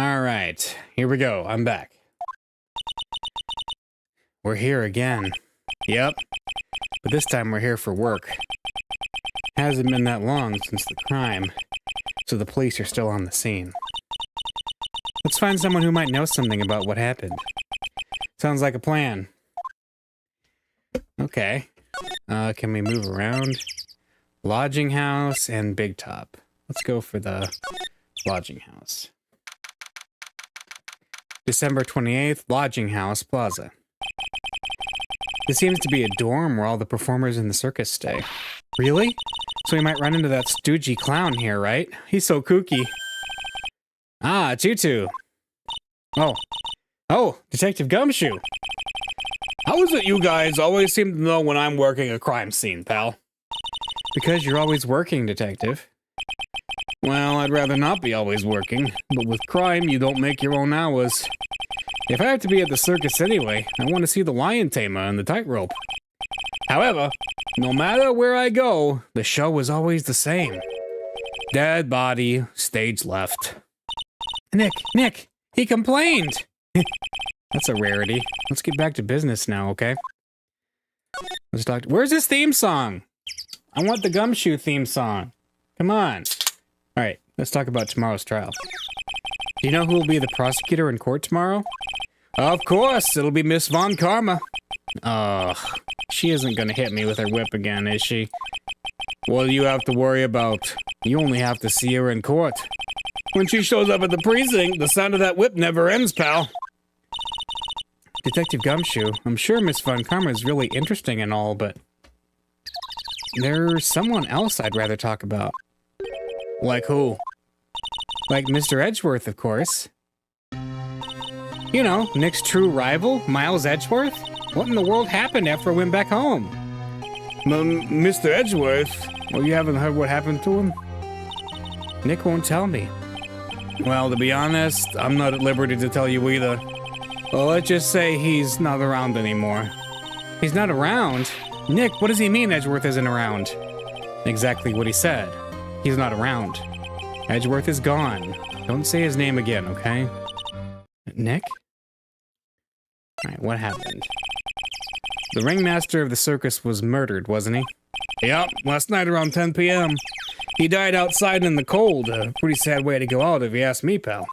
All right, here we go. I'm back. We're here again. Yep. But this time we're here for work. Hasn't been that long since the crime, so the police are still on the scene. Let's find someone who might know something about what happened. Sounds like a plan. Okay. Can we move around? Lodging house and Big Top. Let's go for the lodging house. December 28th, Lodging House Plaza. This seems to be a dorm where all the performers in the circus stay. Really? So we might run into that stoogey clown here, right? He's so kooky. Ah, Tutu. Oh, Detective Gumshoe. How is it you guys always seem to know when I'm working a crime scene, pal? Because you're always working, Detective. Well, I'd rather not be always working, but with crime, you don't make your own hours. If I have to be at the circus anyway, I want to see the lion tamer and the tightrope. However, no matter where I go, the show is always the same. Dead body, stage left. Nick, he complained! That's a rarity. Let's get back to business now, okay? Let's talk. Where's this theme song? I want the Gumshoe theme song. Come on. All right, let's talk about tomorrow's trial. Do you know who will be the prosecutor in court tomorrow? Of course, it'll be Miss Von Karma. Ugh, she isn't gonna hit me with her whip again, is she? What do you have to worry about? You only have to see her in court. When she shows up at the precinct, the sound of that whip never ends, pal. Detective Gumshoe, I'm sure Miss Von Karma is really interesting and all, but there's someone else I'd rather talk about. Like who? Like Mr. Edgeworth, of course. You know, Nick's true rival, Miles Edgeworth? What in the world happened after I went back home? Mr. Edgeworth? Well, you haven't heard what happened to him? Nick won't tell me. Well, to be honest, I'm not at liberty to tell you either. Well, let's just say he's not around anymore. He's not around? Nick, what does he mean Edgeworth isn't around? Exactly what he said. He's not around. Edgeworth is gone. Don't say his name again, okay? Nick? Alright, what happened? The ringmaster of the circus was murdered, wasn't he? Yep, last night around 10 p.m. He died outside in the cold. A pretty sad way to go out if you ask me, pal.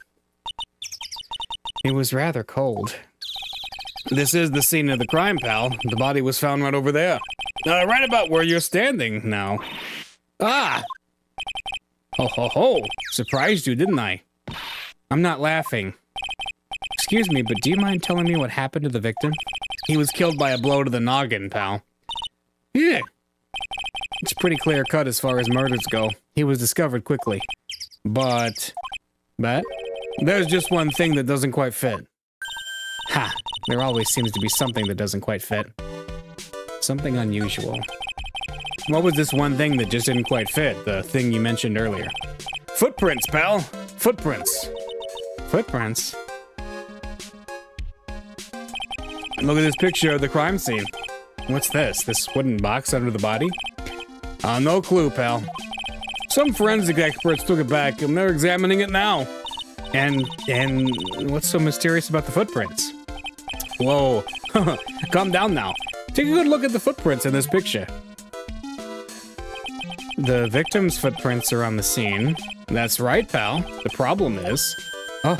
It was rather cold. This is the scene of the crime, pal. The body was found right over there. Right about where you're standing now. Ah! Ho ho ho! Surprised you, didn't I? I'm not laughing. Excuse me, but do you mind telling me what happened to the victim? He was killed by a blow to the noggin, pal. Yeah. It's pretty clear cut as far as murders go. He was discovered quickly. But there's just one thing that doesn't quite fit. Ha! There always seems to be something that doesn't quite fit. Something unusual. What was this one thing that just didn't quite fit? The thing you mentioned earlier. Footprints, pal! Footprints. Footprints? Look at this picture of the crime scene. What's this? This wooden box under the body? No clue, pal. Some forensic experts took it back, and they're examining it now. And what's so mysterious about the footprints? Whoa, calm down now. Take a good look at the footprints in this picture. The victim's footprints are on the scene. That's right, pal. The problem is... oh,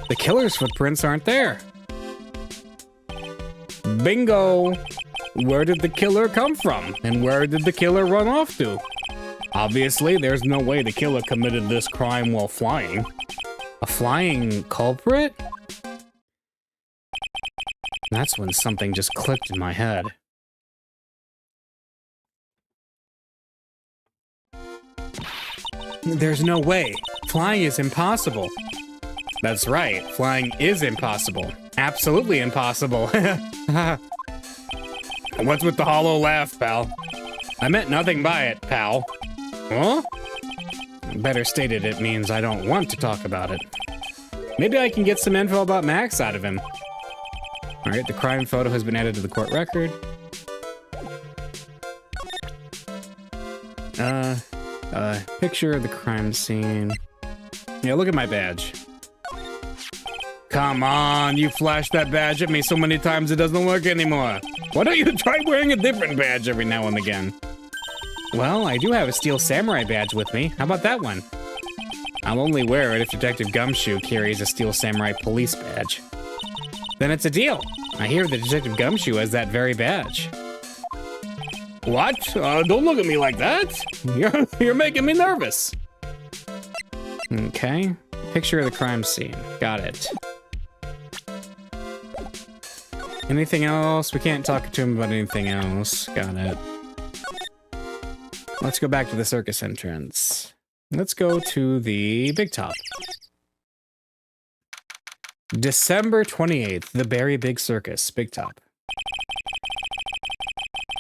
the killer's footprints aren't there. Bingo! Where did the killer come from? And where did the killer run off to? Obviously, there's no way the killer committed this crime while flying. A flying culprit? That's when something just clicked in my head. There's no way. Flying is impossible. That's right. Flying is impossible. Absolutely impossible. What's with the hollow laugh, pal? I meant nothing by it, pal. Huh? Better stated, it means I don't want to talk about it. Maybe I can get some info about Max out of him. Alright, the crime photo has been added to the court record. Picture of the crime scene. Yeah, look at my badge. Come on, you flashed that badge at me so many times it doesn't work anymore. Why don't you try wearing a different badge every now and again? Well, I do have a steel samurai badge with me. How about that one? I'll only wear it if Detective Gumshoe carries a steel samurai police badge. Then it's a deal. I hear that Detective Gumshoe has that very badge. What? Don't look at me like that. You're making me nervous. Okay. Picture of the crime scene. Got it. Anything else? We can't talk to him about anything else. Got it. Let's go back to the circus entrance. Let's go to the big top. December 28th, the Berry Big Circus, big top.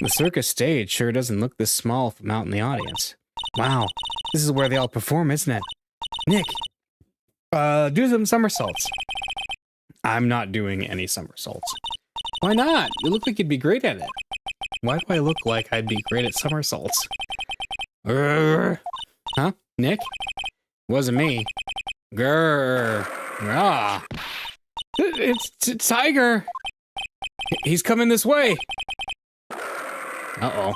The circus stage sure doesn't look this small from out in the audience. Wow, this is where they all perform, isn't it? Nick, do some somersaults. I'm not doing any somersaults. Why not? You look like you'd be great at it. Why do I look like I'd be great at somersaults? Huh? Nick? Wasn't me. Grrr. Ah. It's Tiger. He's coming this way. Uh-oh.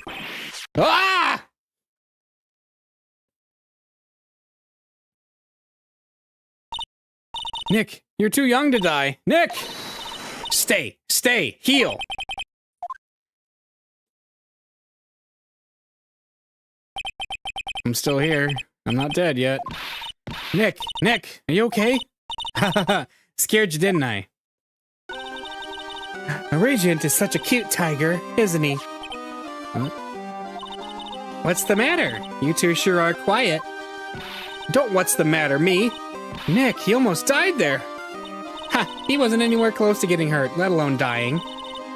Ah! Nick, you're too young to die. Nick! Stay, heal. I'm still here. I'm not dead yet. Nick, are you okay? Scared you, didn't I? Regent is such a cute tiger, isn't he? Huh? What's the matter? You two sure are quiet. Don't what's the matter me. Nick, he almost died there. Ha, he wasn't anywhere close to getting hurt, let alone dying.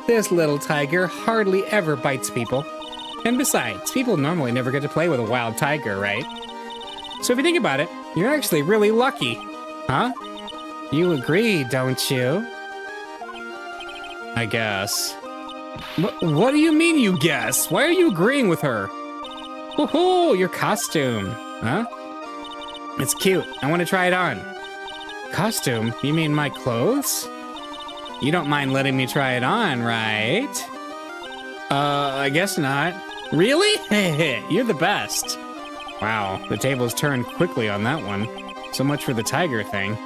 This little tiger hardly ever bites people. And besides, people normally never get to play with a wild tiger, right? So if you think about it, you're actually really lucky. Huh? You agree, don't you? I guess. What do you mean you guess? Why are you agreeing with her? Woohoo, your costume. Huh? It's cute. I want to try it on. Costume? You mean my clothes? You don't mind letting me try it on, right? I guess not. Really? You're the best. Wow, the tables turned quickly on that one. So much for the tiger thing.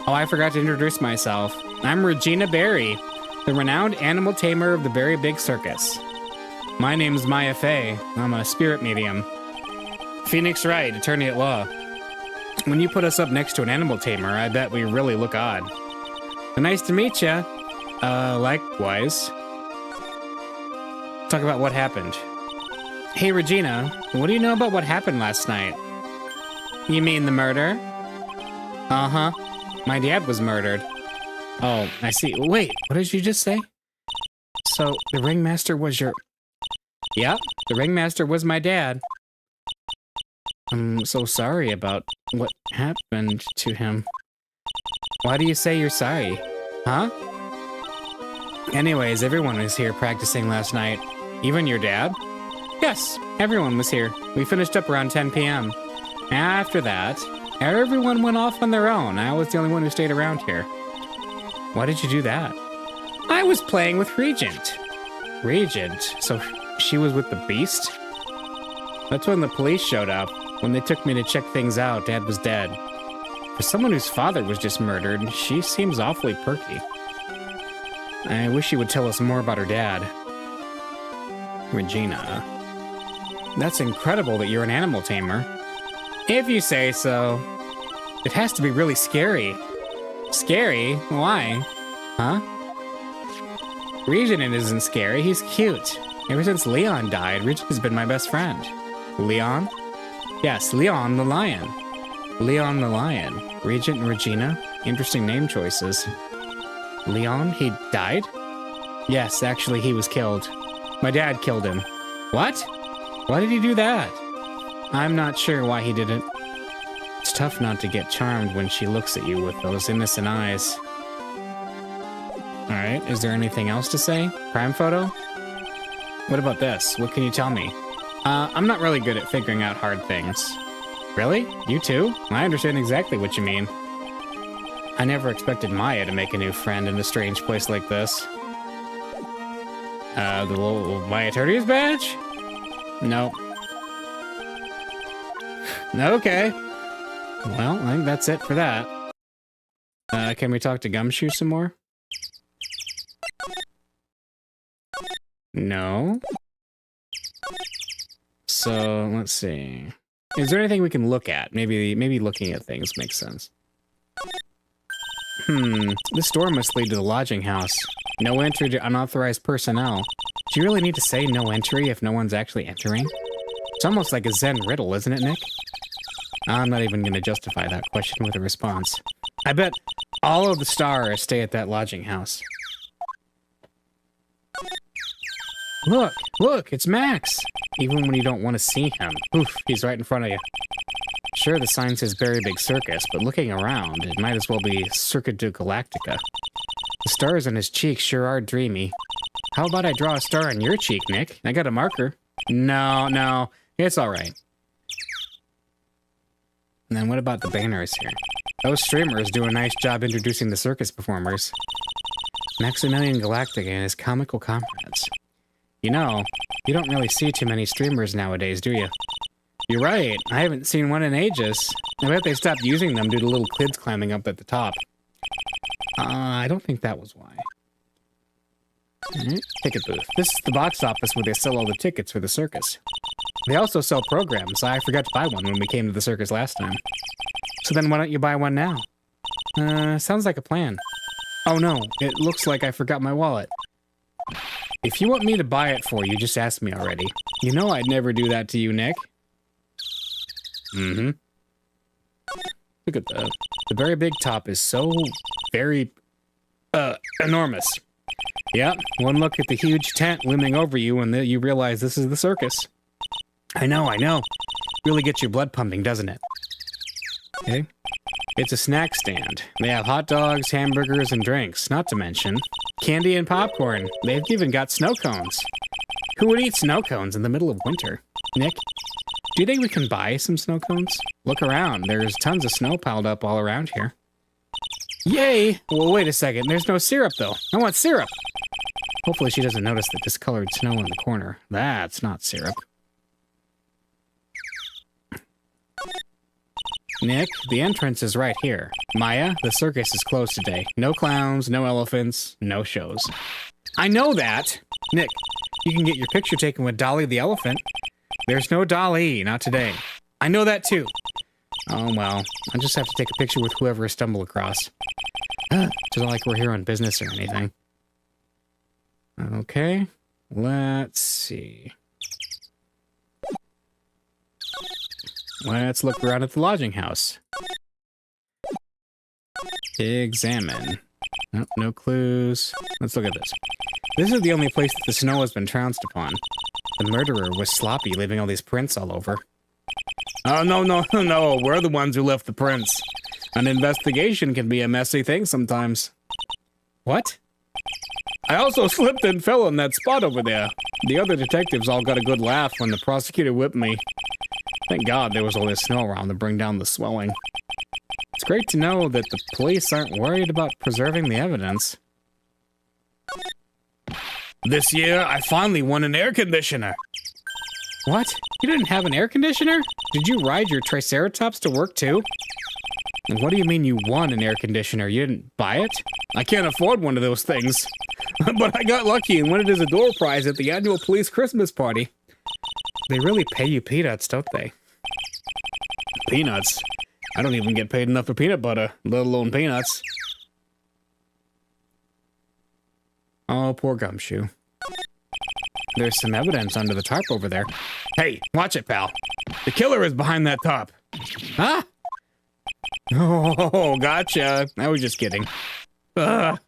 Oh, I forgot to introduce myself. I'm Regina Berry, the renowned animal tamer of the Berry Big Circus. My name's Maya Fey. I'm a spirit medium. Phoenix Wright, attorney at law. When you put us up next to an animal tamer, I bet we really look odd. Nice to meet ya. Likewise. Talk about what happened. Hey, Regina, what do you know about what happened last night? You mean the murder? Uh-huh. My dad was murdered. Oh, I see. Wait, what did you just say? So, the ringmaster was your... Yep, the ringmaster was my dad. I'm so sorry about what happened to him. Why do you say you're sorry? Huh? Anyways, everyone was here practicing last night. Even your dad? Yes, everyone was here. We finished up around 10 p.m. After that, everyone went off on their own. I was the only one who stayed around here. Why did you do that? I was playing with Regent. Regent? So she was with the beast? That's when the police showed up. When they took me to check things out, Dad was dead. For someone whose father was just murdered, she seems awfully perky. I wish she would tell us more about her dad. Regina. That's incredible that you're an animal tamer. If you say so. It has to be really scary. Scary? Why? Huh? Regent isn't scary, he's cute. Ever since Leon died, Regent has been my best friend. Leon? Yes, Leon the lion. Leon the lion. Regent and Regina? Interesting name choices. Leon? He died? Yes, actually he was killed. My dad killed him. What? Why did he do that? I'm not sure why he did it. It's tough not to get charmed when she looks at you with those innocent eyes. Alright, is there anything else to say? Crime photo? What about this? What can you tell me? I'm not really good at figuring out hard things. Really? You too? I understand exactly what you mean. I never expected Maya to make a new friend in a strange place like this. The little Maya Turtles badge? No. Okay. Well, I think that's it for that. Can we talk to Gumshoe some more? No. So, let's see. Is there anything we can look at? Maybe looking at things makes sense. This door must lead to the lodging house. No entry to unauthorized personnel. Do you really need to say no entry if no one's actually entering? It's almost like a Zen riddle, isn't it, Nick? I'm not even going to justify that question with a response. I bet all of the stars stay at that lodging house. Look, it's Max! Even when you don't want to see him. Oof, he's right in front of you. Sure, the sign says Very Big Circus, but looking around, it might as well be Circa du Galactica. The stars on his cheeks sure are dreamy. How about I draw a star on your cheek, Nick? I got a marker. No, it's alright. And then what about the banners here? Those streamers do a nice job introducing the circus performers. Maximilian Galactica and his comical comrades. You know, you don't really see too many streamers nowadays, do you? You're right, I haven't seen one in ages. I bet they stopped using them due to little kids climbing up at the top. I don't think that was why. Ticket booth. This is the box office where they sell all the tickets for the circus. They also sell programs. I forgot to buy one when we came to the circus last time. So then why don't you buy one now? Sounds like a plan. Oh no, it looks like I forgot my wallet. If you want me to buy it for you, just ask me already. You know I'd never do that to you, Nick. Look at that. The very big top is so very, enormous. Yep, one look at the huge tent looming over you and you realize this is the circus. I know. Really gets your blood pumping, doesn't it? Okay. It's a snack stand. They have hot dogs, hamburgers, and drinks, not to mention candy and popcorn. They've even got snow cones. Who would eat snow cones in the middle of winter? Nick, do you think we can buy some snow cones? Look around. There's tons of snow piled up all around here. Yay! Well, wait a second. There's no syrup, though. I want syrup! Hopefully she doesn't notice the discolored snow in the corner. That's not syrup. Nick, the entrance is right here. Maya, the circus is closed today. No clowns, no elephants, no shows. I know that! Nick, you can get your picture taken with Dolly the elephant. There's no Dolly, not today. I know that too. Oh well, I'll just have to take a picture with whoever I stumble across. Just not like we're here on business or anything. Okay, let's see. Let's look around at the lodging house. Examine. Nope, no clues. Let's look at this. This is the only place that the snow has been trounced upon. The murderer was sloppy, leaving all these prints all over. Oh, no. We're the ones who left the prints. An investigation can be a messy thing sometimes. What? I also slipped and fell in that spot over there. The other detectives all got a good laugh when the prosecutor whipped me. Thank God there was all this snow around to bring down the swelling. It's great to know that the police aren't worried about preserving the evidence. This year, I finally won an air conditioner. What? You didn't have an air conditioner? Did you ride your Triceratops to work too? And what do you mean you won an air conditioner? You didn't buy it? I can't afford one of those things. But I got lucky and won it as a door prize at the annual police Christmas party. They really pay you peanuts, don't they? Peanuts? I don't even get paid enough for peanut butter, let alone peanuts. Oh, poor Gumshoe. There's some evidence under the tarp over there. Hey, watch it, pal. The killer is behind that tarp. Huh? Oh, gotcha. I was just kidding. Oh.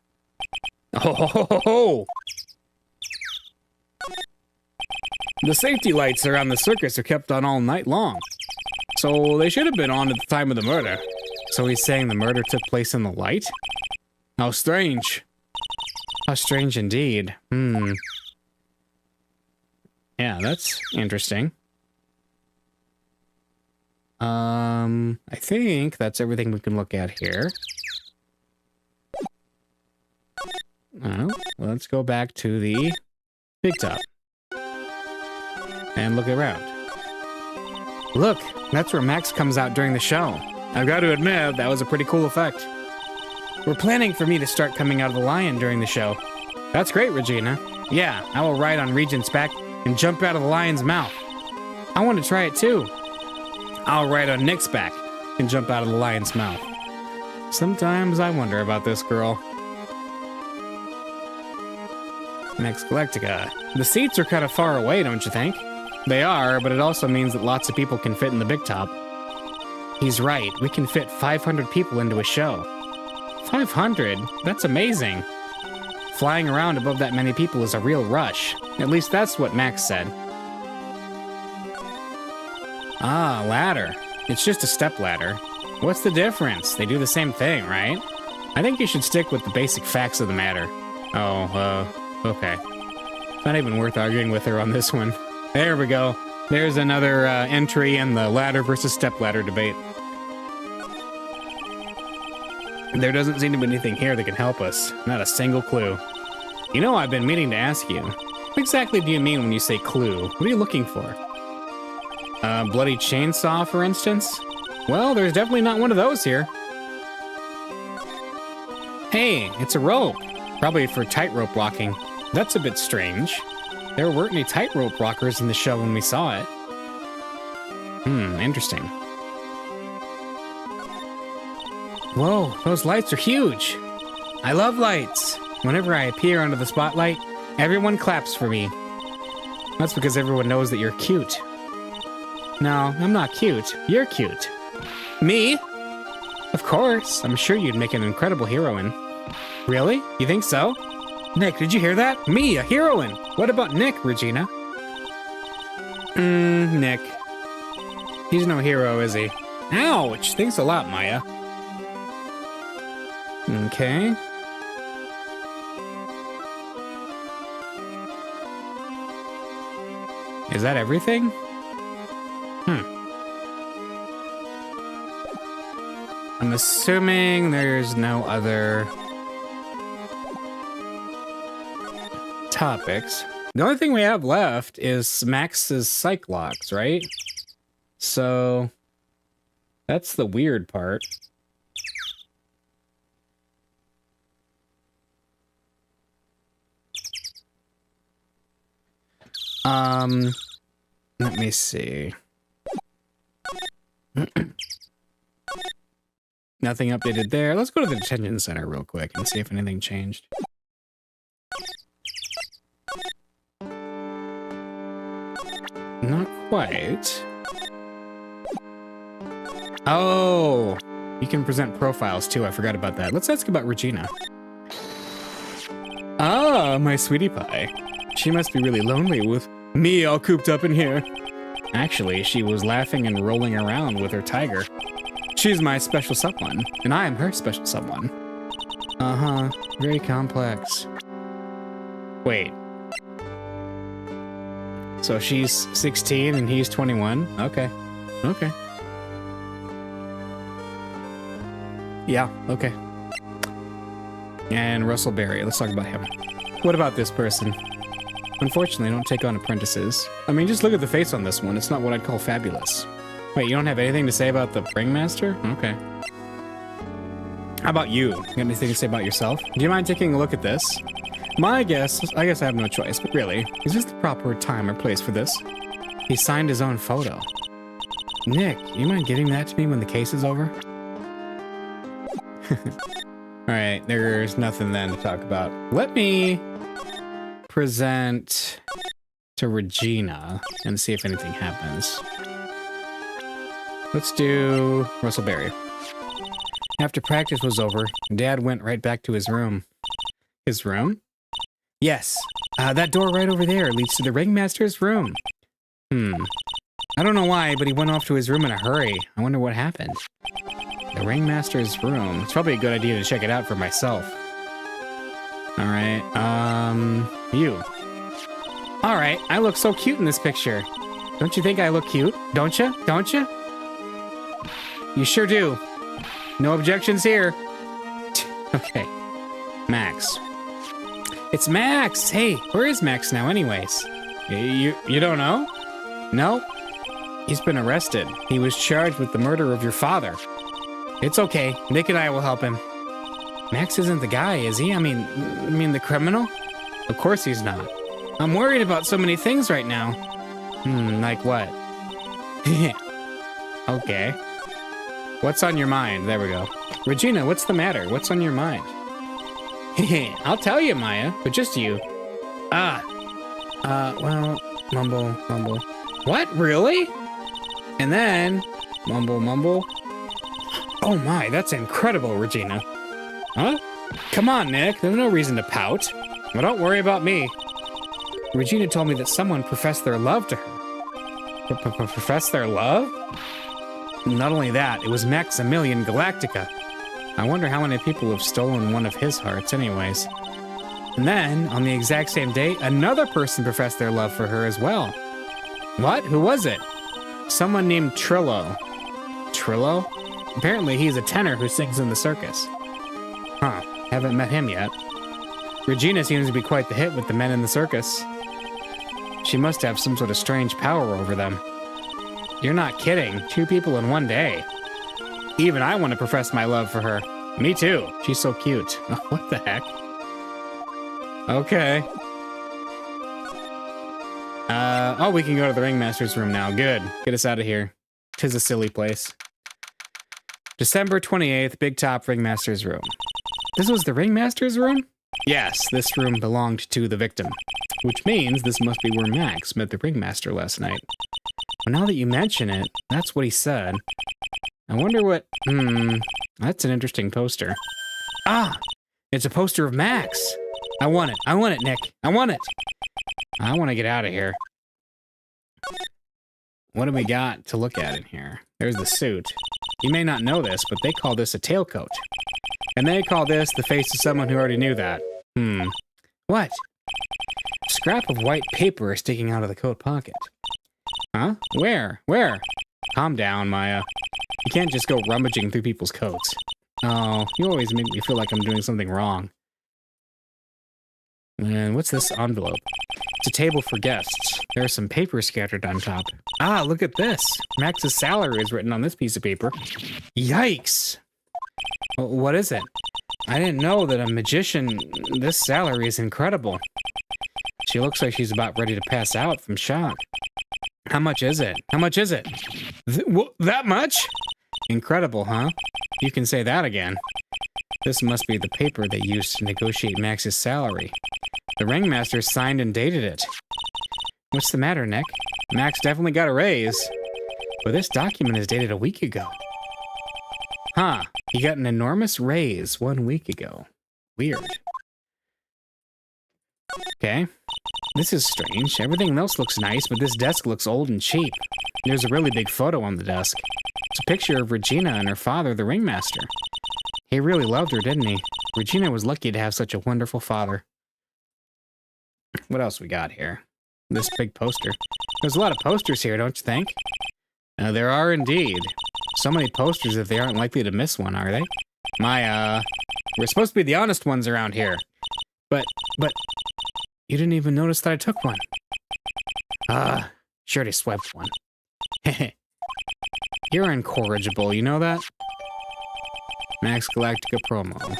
The safety lights around the circus are kept on all night long. So they should have been on at the time of the murder. So he's saying the murder took place in the light? How strange. How strange indeed. Yeah, that's interesting. I think that's everything we can look at here. let's go back to the big top. And look around. Look, that's where Max comes out during the show. I've got to admit, that was a pretty cool effect. We're planning for me to start coming out of the lion during the show. That's great, Regina. Yeah, I will ride on Regent's back and jump out of the lion's mouth. I want to try it too. I'll ride on Nick's back and jump out of the lion's mouth. Sometimes I wonder about this girl. Max Galactica. The seats are kind of far away, don't you think? They are, but it also means that lots of people can fit in the big top. He's right, we can fit 500 people into a show. 500? That's amazing. Flying around above that many people is a real rush. At least that's what Max said. Ah, ladder. It's just a step ladder. What's the difference? They do the same thing, right? I think you should stick with the basic facts of the matter. Oh, okay. It's not even worth arguing with her on this one. There we go. There's another entry in the ladder versus step ladder debate. There doesn't seem to be anything here that can help us. Not a single clue. You know, I've been meaning to ask you. What exactly do you mean when you say clue? What are you looking for? A bloody chainsaw, for instance? Well, there's definitely not one of those here. Hey, it's a rope. Probably for tightrope walking. That's a bit strange. There weren't any tightrope walkers in the show when we saw it. Interesting. Whoa, those lights are huge. I love lights. Whenever I appear under the spotlight, everyone claps for me. That's because everyone knows that you're cute. No, I'm not cute. You're cute. Me? Of course. I'm sure you'd make an incredible heroine. Really? You think so? Nick, did you hear that? Me, a heroine. What about Nick, Regina? Nick. He's no hero, is he? Ouch! Thanks a lot, Maya. Okay. Is that everything? I'm assuming there's no other topics. The only thing we have left is Max's Cyclops, right? So that's the weird part. Let me see. Nothing updated there. Let's go to the detention center real quick and see if anything changed. Not quite. Oh, you can present profiles too. I forgot about that. Let's ask about Regina. Ah, my sweetie pie. She must be really lonely with me all cooped up in here. Actually, she was laughing and rolling around with her tiger. She's my special someone, and I am her special someone. Uh-huh, very complex. Wait. So she's 16 and he's 21? Okay. Okay. Yeah, okay. And Russell Berry, let's talk about him. What about this person? Unfortunately, I don't take on apprentices. I mean, just look at the face on this one. It's not what I'd call fabulous. Wait, you don't have anything to say about the ringmaster? Okay. How about you? You got anything to say about yourself? Do you mind taking a look at this? I guess I have no choice, but really, is this the proper time or place for this? He signed his own photo. Nick, you mind giving that to me when the case is over? Alright, there's nothing then to talk about. Let me present to Regina and see if anything happens. Let's do Russell Berry. After practice was over, Dad went right back to his room. His room? Yes. That door right over there leads to the ringmaster's room. I don't know why, but he went off to his room in a hurry. I wonder what happened. The ringmaster's room. It's probably a good idea to check it out for myself. Alright, you. Alright, I look so cute in this picture. Don't you think I look cute? Don't you? Don't you? You sure do. No objections here. Okay. Max. It's Max! Hey, where is Max now anyways? You don't know? No? He's been arrested. He was charged with the murder of your father. It's okay. Nick and I will help him. Max isn't the guy, is he? I mean the criminal? Of course he's not. I'm worried about so many things right now. Like what? Okay. What's on your mind? There we go. Regina, what's the matter? What's on your mind? I'll tell you, Maya, but just you. Well, mumble, mumble. What, really? And then, mumble, mumble. Oh my, that's incredible, Regina. Huh? Come on, Nick, there's no reason to pout. Well, don't worry about me. Regina told me that someone professed their love to her. Professed their love? Not only that, it was Maximilian Galactica. I wonder how many people have stolen one of his hearts anyways. And then, on the exact same day, another person professed their love for her as well. What? Who was it? Someone named Trillo. Trillo? Apparently he's a tenor who sings in the circus. Huh, haven't met him yet. Regina seems to be quite the hit with the men in the circus. She must have some sort of strange power over them. You're not kidding, 2 people in one day. Even I want to profess my love for her. Me too. She's so cute. What the heck? Okay. Oh, we can go to the ringmaster's room now. Good. Get us out of here. 'Tis a silly place. December 28th, Big Top Ringmaster's room. This was the ringmaster's room? Yes, this room belonged to the victim. Which means this must be where Max met the ringmaster last night. Well, now that you mention it, that's what he said. I wonder what... that's an interesting poster. Ah! It's a poster of Max! I want it. I want it, Nick. I want it! I want to get out of here. What do we got to look at in here? There's the suit. You may not know this, but they call this a tailcoat. And they call this the face of someone who already knew that. What? A scrap of white paper is sticking out of the coat pocket. Huh? Where? Where? Calm down, Maya. You can't just go rummaging through people's coats. Oh, you always make me feel like I'm doing something wrong. And what's this envelope? It's a table for guests. There are some papers scattered on top. Ah, look at this. Max's salary is written on this piece of paper. Yikes! What is it? I didn't know that a magician... This salary is incredible. She looks like she's about ready to pass out from shock. How much is it? How much is it? That much? Incredible, huh? You can say that again. This must be the paper they used to negotiate Max's salary. The ringmaster signed and dated it. What's the matter, Nick? Max definitely got a raise. But this document is dated a week ago. Huh. He got an enormous raise 1 week ago. Weird. Okay. This is strange. Everything else looks nice, but this desk looks old and cheap. There's a really big photo on the desk. It's a picture of Regina and her father, the ringmaster. He really loved her, didn't he? Regina was lucky to have such a wonderful father. What else we got here? This big poster. There's a lot of posters here, don't you think? There are indeed. So many posters that they aren't likely to miss one, are they? We're supposed to be the honest ones around here. But, you didn't even notice that I took one. Sure to swept one. You're incorrigible, you know that? Max Galactica promo.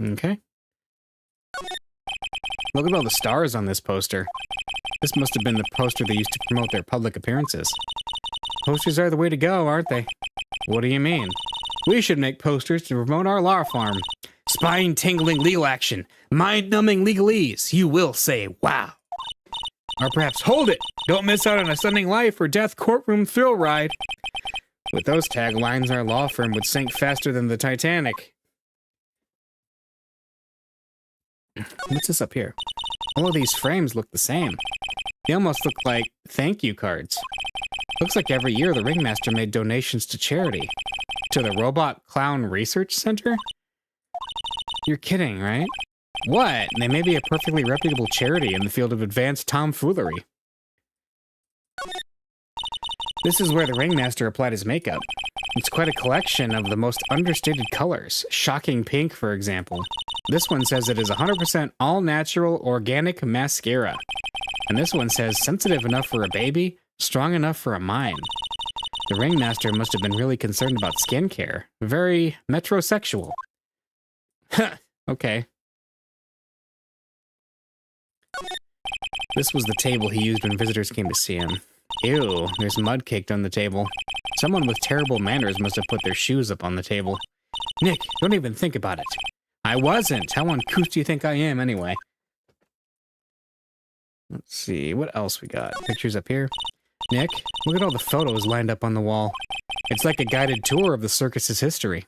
Okay. Look at all the stars on this poster. This must have been the poster they used to promote their public appearances. Posters are the way to go, aren't they? What do you mean? We should make posters to promote our law farm. Spine-tingling legal action. Mind-numbing legalese. You will say, wow. Or perhaps, hold it! Don't miss out on a stunning life or death courtroom thrill ride. With those taglines, our law firm would sink faster than the Titanic. What's this up here? All of these frames look the same. They almost look like thank you cards. Looks like every year the ringmaster made donations to charity. To the Robot Clown Research Center? You're kidding, right? What? They may be a perfectly reputable charity in the field of advanced tomfoolery. This is where the ringmaster applied his makeup. It's quite a collection of the most understated colors. Shocking pink, for example. This one says it is 100% all-natural organic mascara. And this one says sensitive enough for a baby, strong enough for a mime. The ringmaster must have been really concerned about skincare. Very metrosexual. Huh, okay. This was the table he used when visitors came to see him. Ew, there's mud caked on the table. Someone with terrible manners must have put their shoes up on the table. Nick, don't even think about it. I wasn't. How uncouth do you think I am, anyway? Let's see, what else we got? Pictures up here. Nick, look at all the photos lined up on the wall. It's like a guided tour of the circus's history.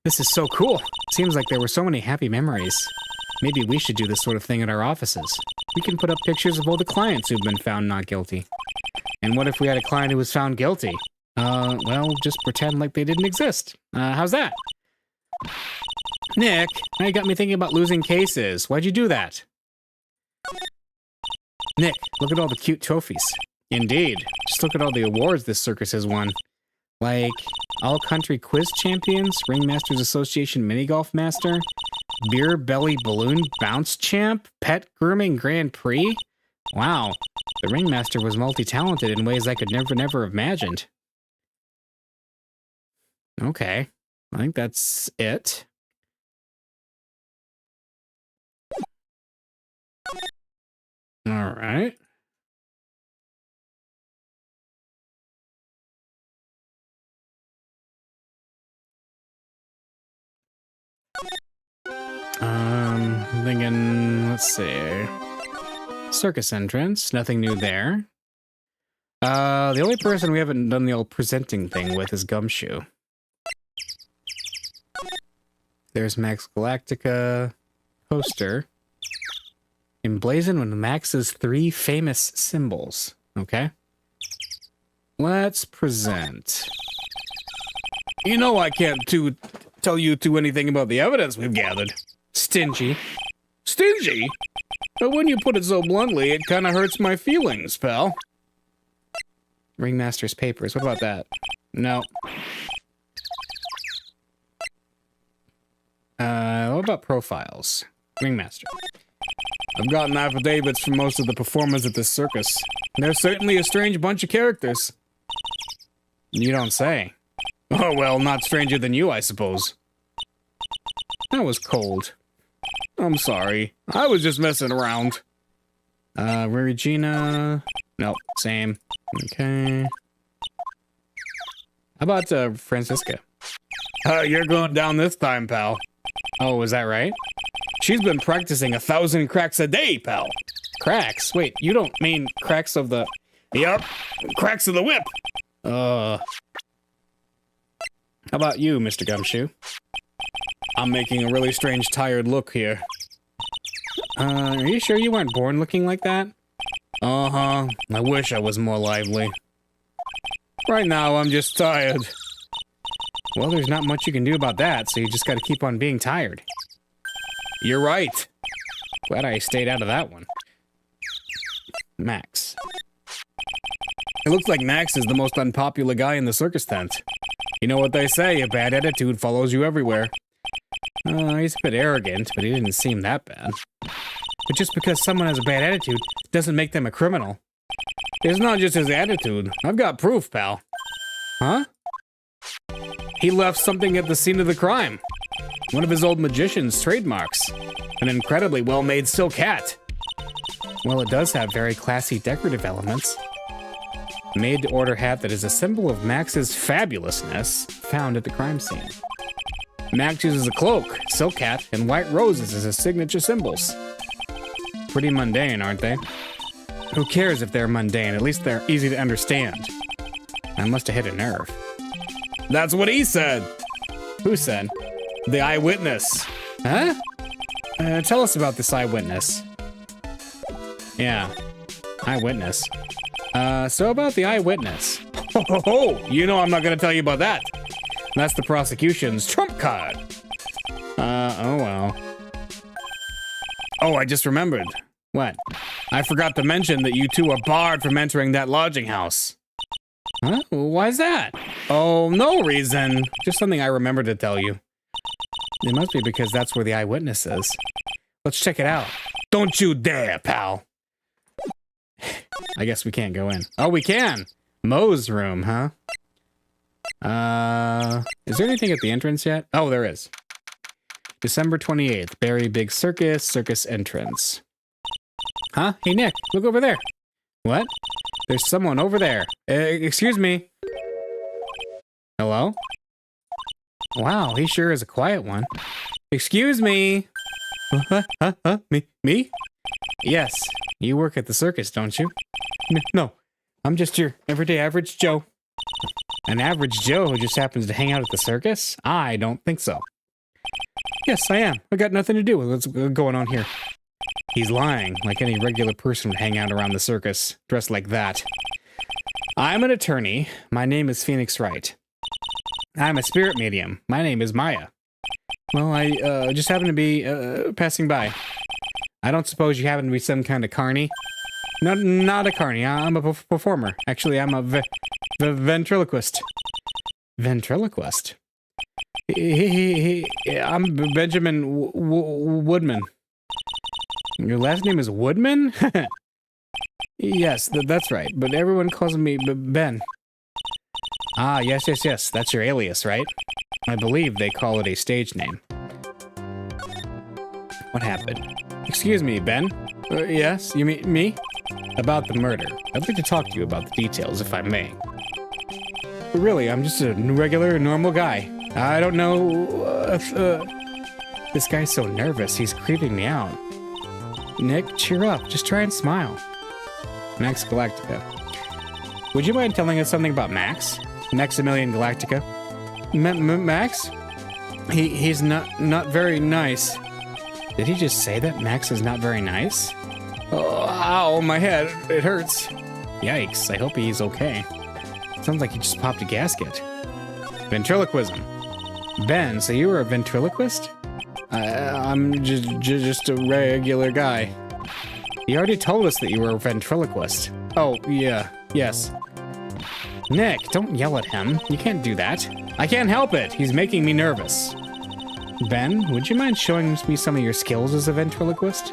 This is so cool. Seems like there were so many happy memories. Maybe we should do this sort of thing at our offices. We can put up pictures of all the clients who've been found not guilty. And what if we had a client who was found guilty? Well, just pretend like they didn't exist. How's that? Nick, now you got me thinking about losing cases. Why'd you do that? Nick, look at all the cute trophies. Indeed. Just look at all the awards this circus has won. Like, All-Country Quiz Champions, Ringmasters Association Mini Golf Master, Beer Belly Balloon Bounce Champ, Pet Grooming Grand Prix. Wow, the Ringmaster was multi-talented in ways I could never have imagined. Okay, I think that's it. All right. I'm thinking, let's see. Circus entrance, nothing new there. The only person we haven't done the old presenting thing with is Gumshoe. There's Max Galactica poster. Emblazoned with Max's 3 famous symbols. Okay. Let's present. You know I can't tell you anything about the evidence we've gathered. Stingy. Stingy? But when you put it so bluntly, it kind of hurts my feelings, pal. Ringmaster's papers. What about that? No. What about profiles? Ringmaster. I've gotten affidavits from most of the performers at this circus. They're certainly a strange bunch of characters. You don't say. Oh, well, not stranger than you, I suppose. That was cold. I'm sorry. I was just messing around. Regina... Nope, same. Okay. How about, Francisca? You're going down this time, pal. Oh, is that right? She's been practicing 1,000 cracks a day, pal. Cracks? Wait, you don't mean cracks of the... Yup, cracks of the whip. How about you, Mr. Gumshoe? I'm making a really strange, tired look here. Are you sure you weren't born looking like that? Uh-huh. I wish I was more lively. Right now, I'm just tired. Well, there's not much you can do about that, so you just gotta keep on being tired. You're right. Glad I stayed out of that one. Max. It looks like Max is the most unpopular guy in the circus tent. You know what they say, a bad attitude follows you everywhere. He's a bit arrogant, but he didn't seem that bad. But just because someone has a bad attitude doesn't make them a criminal. It's not just his attitude. I've got proof, pal. Huh? He left something at the scene of the crime. One of his old magician's trademarks. An incredibly well-made silk hat. Well, it does have very classy decorative elements. Made-to-order hat that is a symbol of Max's fabulousness found at the crime scene. Max uses a cloak, silk hat, and white roses as his signature symbols. Pretty mundane, aren't they? Who cares if they're mundane? At least they're easy to understand. I must have hit a nerve. That's what he said! Who said? The eyewitness. Huh? Tell us about this eyewitness. Yeah, eyewitness. So about the eyewitness. Ho, you know I'm not gonna tell you about that. That's the prosecution's trump card. Oh well. Oh, I just remembered. What? I forgot to mention that you two are barred from entering that lodging house. Huh? Why's that? Oh, no reason. Just something I remembered to tell you. It must be because that's where the eyewitness is. Let's check it out. Don't you dare, pal. I guess we can't go in. Oh, we can! Moe's room, huh? Is there anything at the entrance yet? Oh, there is. December 28th, Berry Big Circus entrance. Huh? Hey, Nick, look over there. What? There's someone over there. Excuse me. Hello? Wow, he sure is a quiet one. Excuse me. Me? Yes, you work at the circus, don't you? No, I'm just your everyday average Joe. An average Joe who just happens to hang out at the circus? I don't think so. Yes, I am. I got nothing to do with what's going on here. He's lying, like any regular person would hang out around the circus, dressed like that. I'm an attorney. My name is Phoenix Wright. I'm a spirit medium. My name is Maya. Well, I just happen to be passing by. I don't suppose you happen to be some kind of carny? Not a carny. I'm a performer. Actually, I'm a ventriloquist. Ventriloquist? I'm Benjamin Woodman. Your last name is Woodman? Yes, that's right. But everyone calls me Ben. Ah, yes. That's your alias, right? I believe they call it a stage name. What happened? Excuse me, Ben? Yes, you mean me? About the murder. I'd like to talk to you about the details, if I may. But really, I'm just a regular, normal guy. I don't know This guy's so nervous, he's creeping me out. Nick, cheer up. Just try and smile. Max Galactica. Would you mind telling us something about Max? Maximilian Galactica? Max? He's not very nice. Did he just say that Max is not very nice? Oh, ow, my head. It hurts. Yikes, I hope he's okay. Sounds like he just popped a gasket. Ventriloquism. Ben, so you were a ventriloquist? I'm just a regular guy. You already told us that you were a ventriloquist. Oh, yeah, yes. Nick, don't yell at him. You can't do that. I can't help it. He's making me nervous. Ben, would you mind showing me some of your skills as a ventriloquist?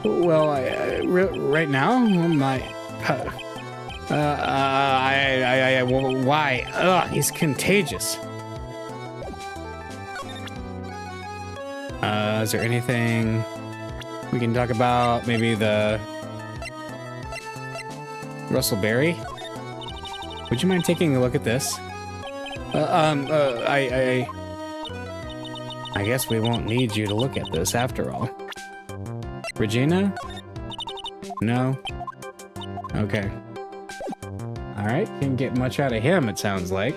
Well, right now, my... why? Ugh, he's contagious. Is there anything we can talk about? Maybe the... Russell Berry? Would you mind taking a look at this? I guess we won't need you to look at this after all. Regina? No? Okay. Alright, can't get much out of him, it sounds like.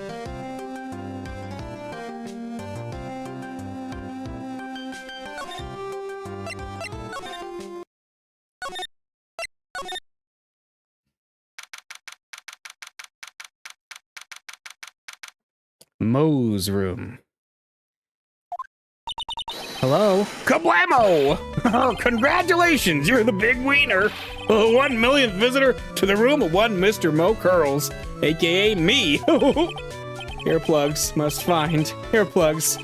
Moe's room. Hello? Kablamo! Oh, congratulations, you're the big wiener. 1 millionth visitor to the room of one Mr. Moe Curls, aka me. Earplugs must find earplugs.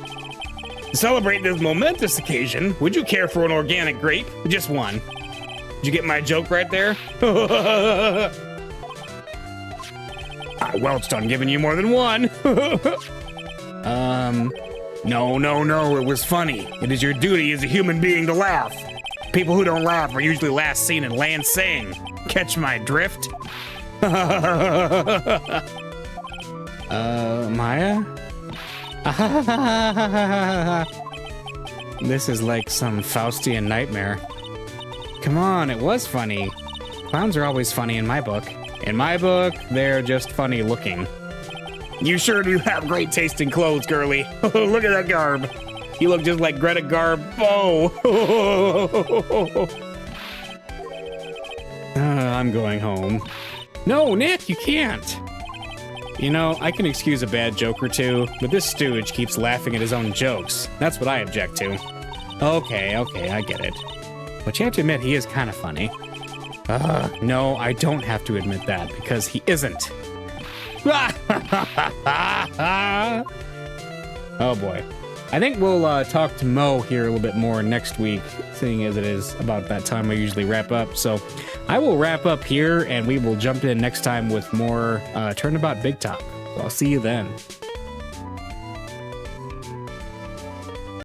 To celebrate this momentous occasion, would you care for an organic grape? Just one. Did you get my joke right there? I welched on giving you more than one. No, it was funny. It is your duty as a human being to laugh. People who don't laugh are usually last seen in Lansing. Catch my drift? Maya? This is like some Faustian nightmare. Come on, it was funny. Clowns are always funny in my book. In my book, they're just funny looking. You sure do have great taste in clothes, girly. Look at that garb. You look just like Greta Garbo. I'm going home. No, Nick, you can't. You know, I can excuse a bad joke or two, but this stooge keeps laughing at his own jokes. That's what I object to. Okay, I get it. But you have to admit, he is kind of funny. No, I don't have to admit that, because he isn't. Oh boy. I think we'll talk to Mo here a little bit more next week, seeing as it is about that time I usually wrap up. So I will wrap up here, and we will jump in next time with more Turnabout Big Top. So I'll see you then.